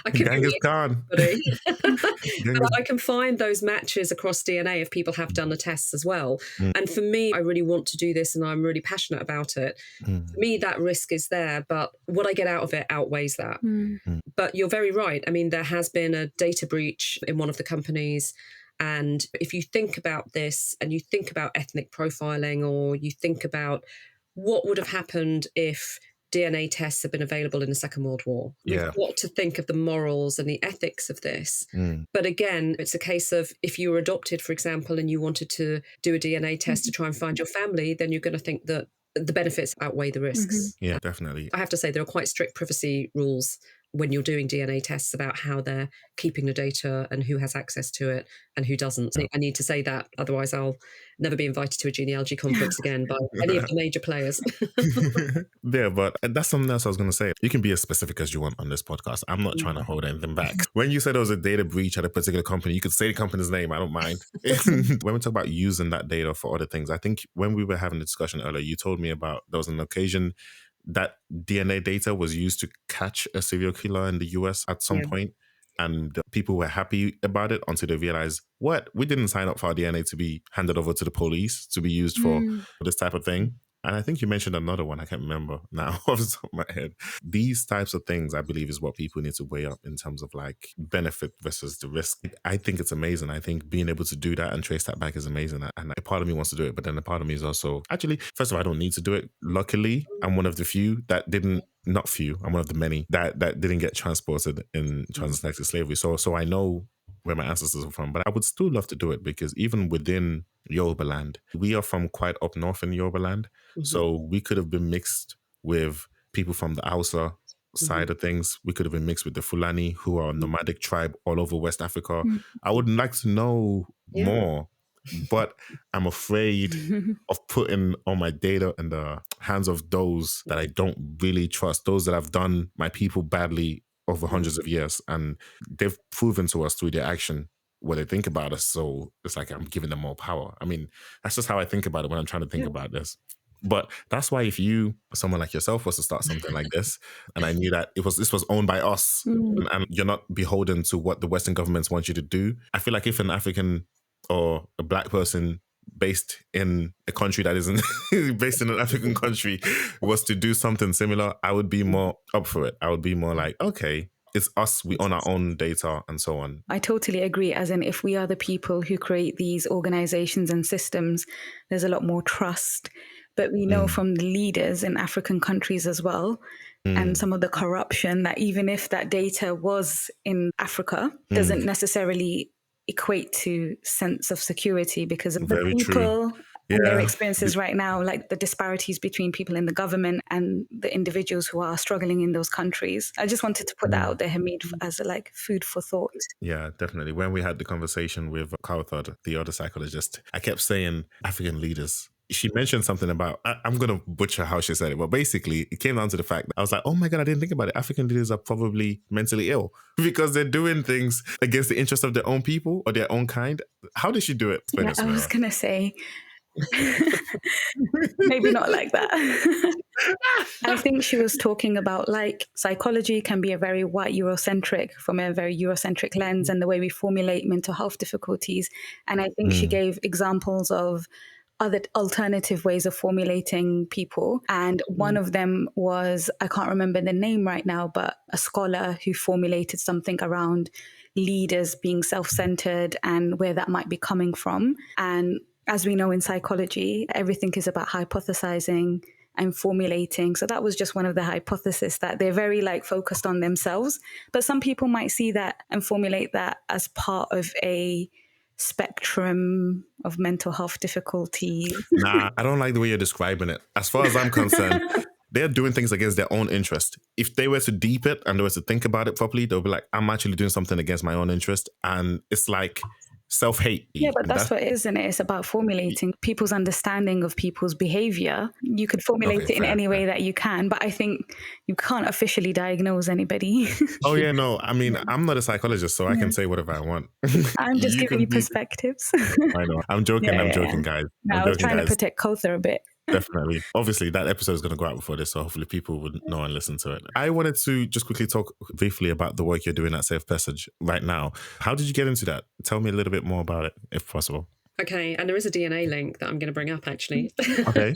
I could Genghis Khan. But I can find those matches across DNA if people have done the tests as well. And for me, I really want to do this and I'm really passionate about it. For me, that risk is there, but what I get out of it outweighs that. But you're very right. I mean, there has been a data breach in one of the companies. And if you think about this and you think about ethnic profiling, or you think about what would have happened if DNA tests had been available in the Second World War, you've got to think of the morals and the ethics of this. But again, it's a case of if you were adopted, for example, and you wanted to do a DNA test to try and find your family, then you're going to think that the benefits outweigh the risks. Yeah, definitely. I have to say there are quite strict privacy rules when you're doing DNA tests about how they're keeping the data and who has access to it and who doesn't. I need to say that, otherwise I'll never be invited to a genealogy conference again by any of the major players. Yeah, but that's something else I was going to say. You can be as specific as you want on this podcast. I'm not trying to hold anything back. When you said there was a data breach at a particular company, you could say the company's name. I don't mind. When we talk about using that data for other things, I think when we were having a discussion earlier, you told me about there was an occasion that DNA data was used to catch a serial killer in the US at some point, and people were happy about it until they realized, what? We didn't sign up for our DNA to be handed over to the police to be used for this type of thing. And I think you mentioned another one. I can't remember now off the top of my head. These types of things, I believe, is what people need to weigh up in terms of like benefit versus the risk. I think it's amazing. I think being able to do that and trace that back is amazing. And a part of me wants to do it, but then a part of me is also, actually, first of all, I don't need to do it. Luckily, I'm one of the few that didn't, not few, I'm one of the many that didn't get transported in transatlantic slavery. So I know where my ancestors are from, but I would still love to do it because even within Yoruba land, we are from quite up north in Yoruba land. So we could have been mixed with people from the Hausa side of things. We could have been mixed with the Fulani, who are a nomadic tribe all over West Africa. I would like to know more, but I'm afraid of putting all my data in the hands of those that I don't really trust, those that have done my people badly over hundreds of years, and they've proven to us through their action what they think about us. So it's like I'm giving them more power. I mean, that's just how I think about it when I'm trying to think about this. But that's why if you, someone like yourself, was to start something like this, and I knew that this was owned by us, and you're not beholden to what the Western governments want you to do, I feel like if an African or a Black person based in a country that isn't based in an African country was to do something similar, I would be more up for it. I would be more like, okay, it's us, we own our own data and so on. I totally agree. As in, if we are the people who create these organizations and systems, there's a lot more trust. But we know from the leaders in African countries as well, and some of the corruption, that even if that data was in Africa, doesn't necessarily equate to sense of security, because of the people and their experiences right now, like the disparities between people in the government and the individuals who are struggling in those countries. I just wanted to put that out there, Hameed, as like food for thought. Yeah, definitely. When we had the conversation with Kawthod, the other psychologist, I kept saying African leaders. She mentioned something about, I'm going to butcher how she said it, but basically it came down to the fact that I was like, oh my God, I didn't think about it. African leaders are probably mentally ill because they're doing things against the interests of their own people or their own kind. How did she do it? Yeah, I was going to say, maybe not like that. I think she was talking about like psychology can be a very white Eurocentric, from a very Eurocentric lens, and the way we formulate mental health difficulties. And I think she gave examples of other alternative ways of formulating people. And one of them was, I can't remember the name right now, but a scholar who formulated something around leaders being self-centered and where that might be coming from. And as we know in psychology, everything is about hypothesizing and formulating. So that was just one of the hypotheses, that they're very like focused on themselves. But some people might see that and formulate that as part of a spectrum of mental health difficulties. Nah, I don't like the way you're describing it. As far as I'm concerned, they're doing things against their own interest. If they were to deep it and they were to think about it properly, they'll be like, I'm actually doing something against my own interest. And it's like self-hate. Yeah, but And that's what it is, isn't it? It's about formulating people's understanding of people's behavior. You could formulate Okay, it in fair, any way fair. that you can, but I think you can't officially diagnose anybody. Oh yeah, no. I mean, I'm not a psychologist, so I can say whatever I want. I'm just You giving can you be. perspectives. I know. I'm joking. Yeah, I'm yeah, yeah. joking, guys. No, I'm I was joking, trying to guys. protect Kotha a bit. Definitely. Obviously, that episode is going to go out before this, so hopefully people would know and listen to it. I wanted to just quickly talk briefly about the work you're doing at Safe Passage right now. How did you get into that? Tell me a little bit more about it, if possible. Okay, and there is a DNA link that I'm going to bring up, actually. Okay.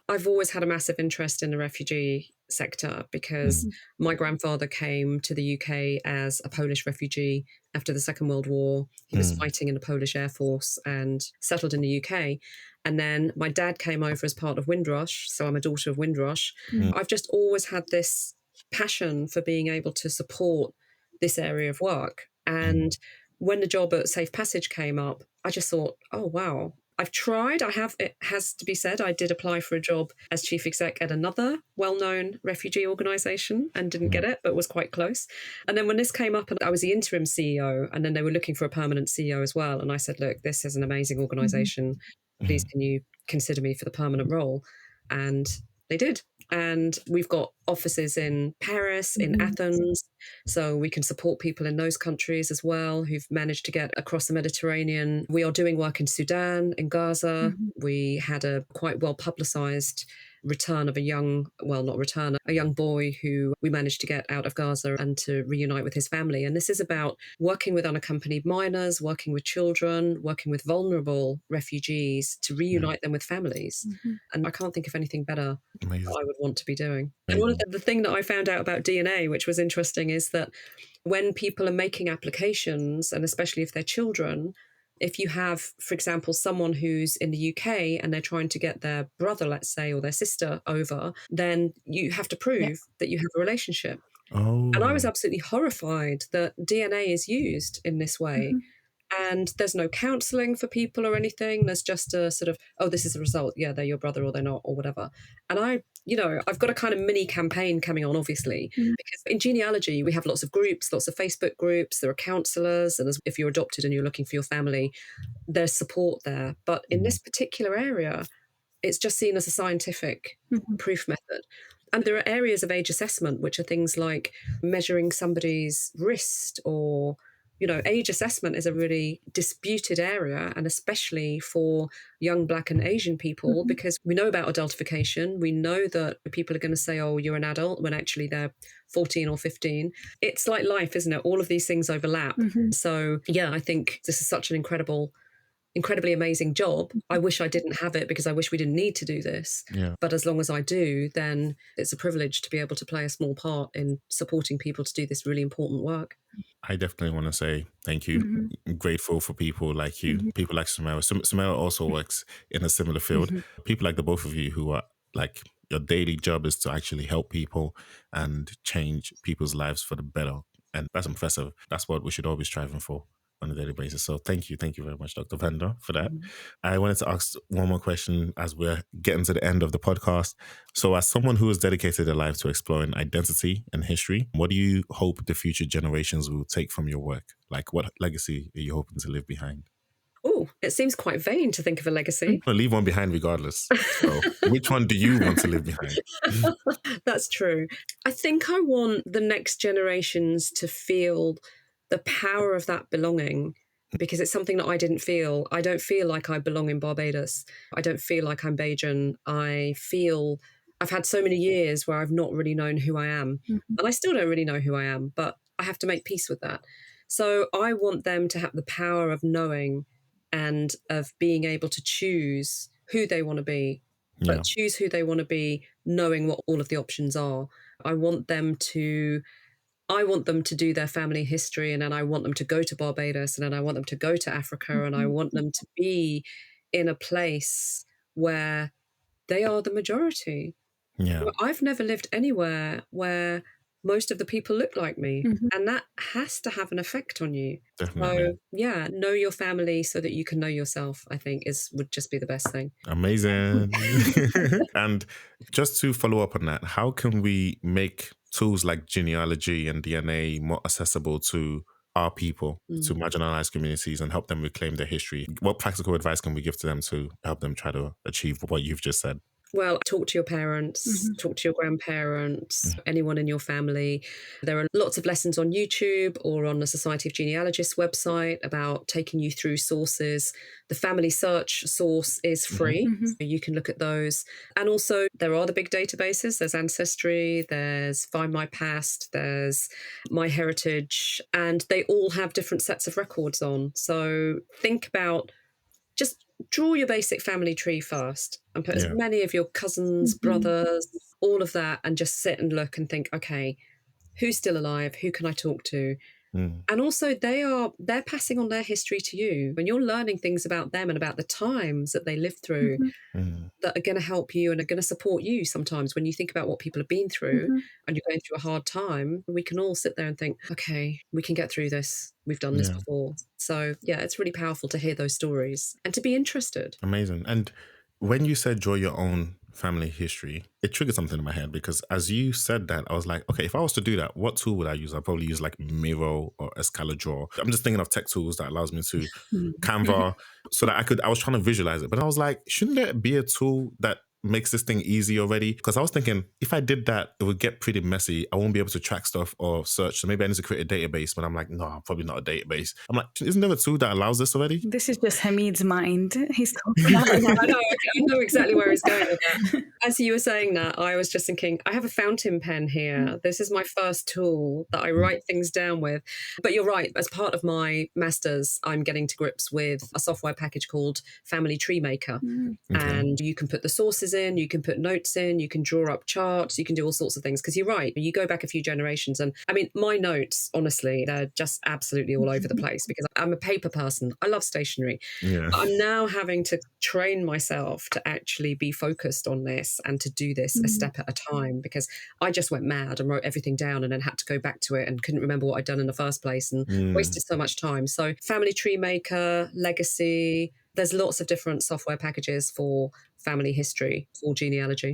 I've always had a massive interest in the refugee sector because my grandfather came to the UK as a Polish refugee after the Second World War. He was fighting in the Polish Air Force and settled in the UK. And then my dad came over as part of Windrush, so I'm a daughter of Windrush. I've just always had this passion for being able to support this area of work. And when the job at Safe Passage came up, I just thought, oh, wow. I've tried. It has to be said, I did apply for a job as chief exec at another well-known refugee organisation and didn't get it, but was quite close. And then when this came up, and I was the interim CEO, and then they were looking for a permanent CEO as well. And I said, look, this is an amazing organisation. Please, can you consider me for the permanent role? And they did. And we've got offices in Paris, in Athens, so we can support people in those countries as well who've managed to get across the Mediterranean. We are doing work in Sudan, in Gaza. We had a quite well publicised return of a young boy who we managed to get out of Gaza and to reunite with his family. And this is about working with unaccompanied minors, working with children, working with vulnerable refugees to reunite them with families. And I can't think of anything better Amazing. that I would want to be doing. And one of the thing that I found out about DNA, which was interesting, is that when people are making applications, and especially if they're children, if you have, for example, someone who's in the UK and they're trying to get their brother, let's say, or their sister over, then you have to prove that you have a relationship. Oh. And I was absolutely horrified that DNA is used in this way. And there's no counselling for people or anything. There's just a sort of, oh, this is the result. Yeah, they're your brother or they're not or whatever. And I've got a kind of mini campaign coming on, obviously, because in genealogy, we have lots of groups, lots of Facebook groups. There are counsellors. And if you're adopted and you're looking for your family, there's support there. But in this particular area, it's just seen as a scientific proof method. And there are areas of age assessment, which are things like measuring somebody's wrist or age assessment is a really disputed area, and especially for young Black and Asian people, because we know about adultification. We know that people are going to say, oh, you're an adult, when actually they're 14 or 15. It's like life, isn't it? All of these things overlap. So, yeah, I think this is such an incredibly amazing job. I wish I didn't have it because I wish we didn't need to do this. Yeah. But as long as I do, then it's a privilege to be able to play a small part in supporting people to do this really important work. I definitely want to say thank you. I'm grateful for people like you, people like Samara. Samara also works in a similar field. People like the both of you who are like, your daily job is to actually help people and change people's lives for the better. And that's impressive. That's what we should all be striving for on a daily basis. So thank you very much, Dr. Vanda, for that. I wanted to ask one more question as we're getting to the end of the podcast. So as someone who has dedicated their life to exploring identity and history, what do you hope the future generations will take from your work? Like, what legacy are you hoping to leave behind? Oh, it seems quite vain to think of a legacy. I'll leave one behind regardless. So which one do you want to leave behind? That's true. I think I want the next generations to feel the power of that belonging, because it's something that I didn't feel. I don't feel like I belong in Barbados. I don't feel like I'm Bajan. I've had so many years where I've not really known who I am. And I still don't really know who I am, but I have to make peace with that. So I want them to have the power of knowing and of being able to choose who they want to be, but choose who they want to be, knowing what all of the options are. I want them to do their family history, and then I want them to go to Barbados, and then I want them to go to Africa, and I want them to be in a place where they are the majority. Yeah. I've never lived anywhere where most of the people look like me. Mhm. And that has to have an effect on you. Definitely. So yeah, know your family so that you can know yourself, I think would just be the best thing. Amazing. And just to follow up on that, how can we make tools like genealogy and DNA more accessible to our people, to marginalized communities, and help them reclaim their history? What practical advice can we give to them to help them try to achieve what you've just said? Well, talk to your parents, Mhm. talk to your grandparents, anyone in your family. There are lots of lessons on YouTube or on the Society of Genealogists website about taking you through sources. The family search source is free. Mhm. You can look at those. And also, there are the big databases. There's Ancestry, there's Find My Past, there's My Heritage, and they all have different sets of records on. So think about just draw your basic family tree first and put as Yeah. many of your cousins, Mhm. brothers, all of that, and just sit and look and think, okay, who's still alive? Who can I talk to? Mm. And also they're passing on their history to you. When you're learning things about them and about the times that they lived through Mhm. Mm. that are going to help you and are going to support you sometimes when you think about what people have been through Mhm. and you're going through a hard time, we can all sit there and think, okay, we can get through this. We've done this Yeah. before. So yeah, it's really powerful to hear those stories and to be interested. Amazing. And when you said draw your own family history, it triggered something in my head, because as you said that, I was like, okay, if I was to do that, what tool would I use? I'd probably use like Miro or Escaladraw. I'm just thinking of tech tools that allows me to Canva, so that I was trying to visualize it. But I was like, shouldn't there be a tool that makes this thing easy already? Because I was thinking, if I did that, it would get pretty messy. I won't be able to track stuff or search. So maybe I need to create a database. But I'm like, no, probably not a database. I'm like, isn't there a tool that allows this already? This is just Hameed's mind. He's talking out I loud. know exactly where he's going with that. As you were saying that, I was just thinking, I have a fountain pen here. This is my first tool that I write things down with. But you're right, as part of my master's, I'm getting to grips with a software package called Family Tree Maker. Okay. And you can put the sources in, you can put notes in, you can draw up charts, you can do all sorts of things. Because you're right, you go back a few generations. And I mean, my notes, honestly, they're just absolutely all over the place because I'm a paper person. I love stationery. Yeah. But I'm now having to train myself to actually be focused on this and to do this a step at a time, because I just went mad and wrote everything down and then had to go back to it and couldn't remember what I'd done in the first place and wasted so much time. So Family Tree Maker, Legacy, there's lots of different software packages for family history, for genealogy.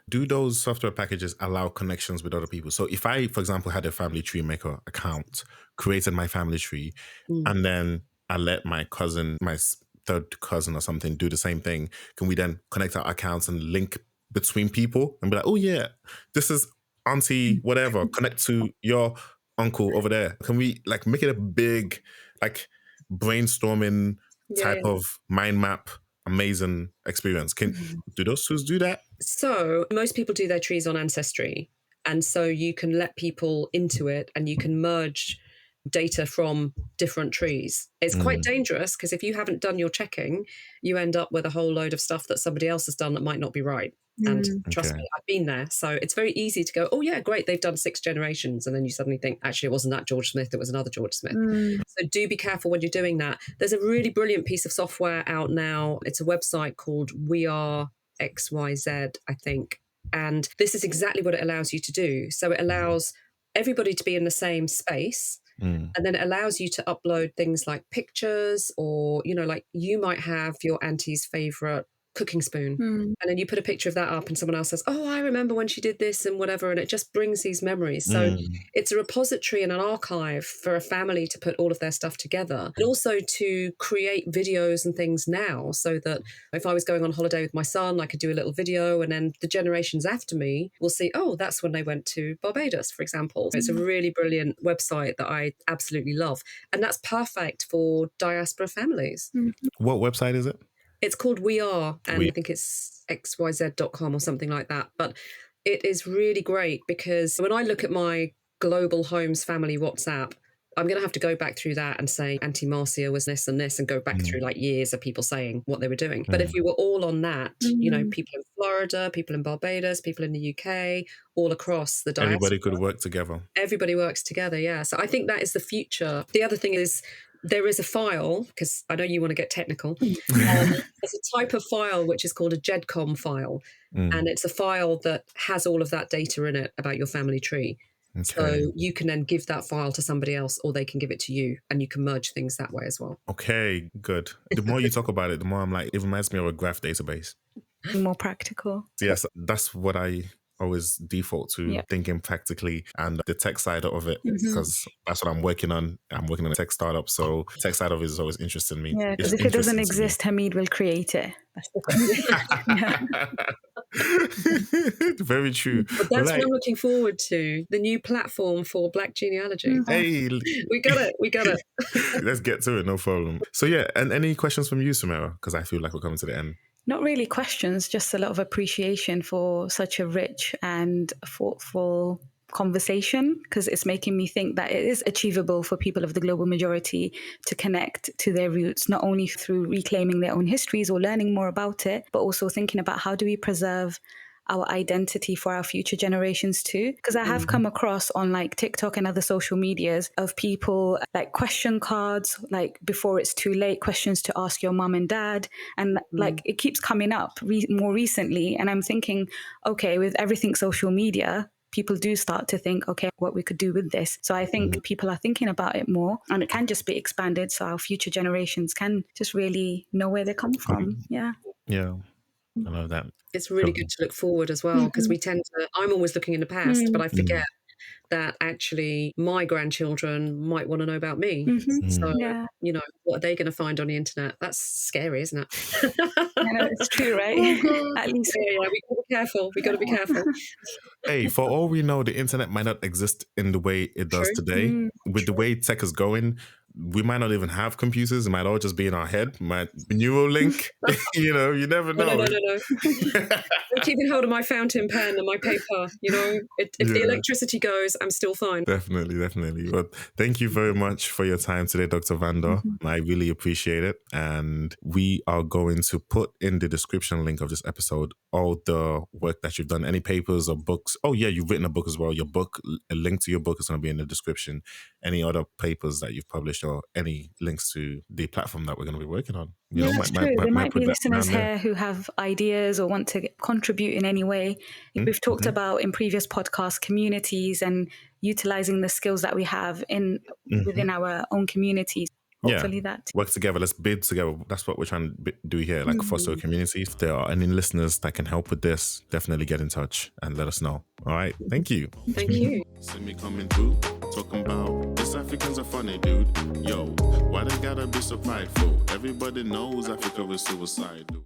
Do those software packages allow connections with other people? So if I, for example, had a Family Tree Maker account, created my family tree, and then I let my cousin, my third cousin or something, do the same thing, can we then connect our accounts and link between people and be like, oh yeah, this is auntie whatever, connect to your uncle over there? Can we like make it a big like brainstorming type of mind map, amazing experience? Do those tools do that? So most people do their trees on Ancestry. And so you can let people into it and you can merge data from different trees. It's quite dangerous because if you haven't done your checking, you end up with a whole load of stuff that somebody else has done that might not be right. And trust me, I've been there. So it's very easy to go, oh yeah, great, they've done 6 generations. And then you suddenly think, actually, it wasn't that George Smith, it was another George Smith. So do be careful when you're doing that. There's a really brilliant piece of software out now. It's a website called We Are XYZ, I think. And this is exactly what it allows you to do. So it allows everybody to be in the same space. And then it allows you to upload things like pictures or, you know, like you might have your auntie's favorite cooking spoon. And then you put a picture of that up and someone else says, oh, I remember when she did this and whatever. And it just brings these memories. So it's a repository and an archive for a family to put all of their stuff together. And also to create videos and things now so that if I was going on holiday with my son, I could do a little video and then the generations after me will see, oh, that's when they went to Barbados, for example. It's a really brilliant website that I absolutely love. And that's perfect for diaspora families. What website is it? It's called We Are, and We- I think it's xyz.com or something like that. But it is really great because when I look at my Global Homes family WhatsApp, I'm going to have to go back through that and say Auntie Marcia was this and this and go back through like years of people saying what they were doing. But if we were all on that, you know, people in Florida, people in Barbados, people in the UK, all across the diaspora. Everybody could work together. Everybody works together, yeah. So I think that is the future. The other thing is there is a file, because I know you want to get technical. There's a type of file which is called a GEDCOM file. And it's a file that has all of that data in it about your family tree. So Okay. you can then give that file to somebody else, or they can give it to you, and you can merge things that way as well. Okay, good. The more you talk about it, the more I'm like, it reminds me of a graph database. More practical. Yes, that's what I always default to, Yeah. thinking practically, and the tech side of it, because that's what I'm working on. I'm working on a tech startup, so tech side of it is always interesting to me. Yeah, because It's if it doesn't interesting to me. exist, Hameed will create it. That's the thing. Very true. But that's what I'm looking forward to, the new platform for Black genealogy. Hey, We got it. let's get to it, no problem. So yeah, and any questions from you, Samara? Because I feel like we're coming to the end. Not really questions, just a lot of appreciation for such a rich and thoughtful conversation, because it's making me think that it is achievable for people of the global majority to connect to their roots, not only through reclaiming their own histories or learning more about it, but also thinking about how do we preserve our identity for our future generations too. Because I have come across on like TikTok and other social medias of people like question cards, like before it's too late, questions to ask your mom and dad. And like it keeps coming up more recently. And I'm thinking, okay, with everything social media, people do start to think, okay, what we could do with this. So I think people are thinking about it more, and it can just be expanded so our future generations can just really know where they come from. Yeah. Yeah, I love that. It's really good to look forward as well, because we tend to, I'm always looking in the past, but I forget that actually my grandchildren might want to know about me. So, you know, what are they going to find on the internet? That's scary, isn't it? I know, it's true, right? At least Yeah, we got to be careful. We got to be careful. Hey, for all we know, the internet might not exist in the way it does True. today. With the way tech is going, we might not even have computers. It might all just be in our head. Might Neuralink. You know, you never know. No. I'm keeping hold of my fountain pen and my paper. You know, if the electricity goes, I'm still fine. Definitely. But thank you very much for your time today, Dr. Vanda. I really appreciate it. And we are going to put in the description link of this episode all the work that you've done, any papers or books. Oh yeah, you've written a book as well. Your book, a link to your book is going to be in the description. Any other papers that you've published or any links to the platform that we're going to be working on. That's true. There might be listeners here who have ideas or want to contribute in any way. We've talked about in previous podcasts communities and utilizing the skills that we have within our own communities. Hopefully that. Work together. Let's build together. That's what we're trying to do here, like foster a community. If there are any listeners that can help with this, definitely get in touch and let us know. All right. Thank you. Thank you. See me coming through, talking about this Africans are funny, dude. Yo, why they gotta be so prideful? Everybody knows Africa is suicidal.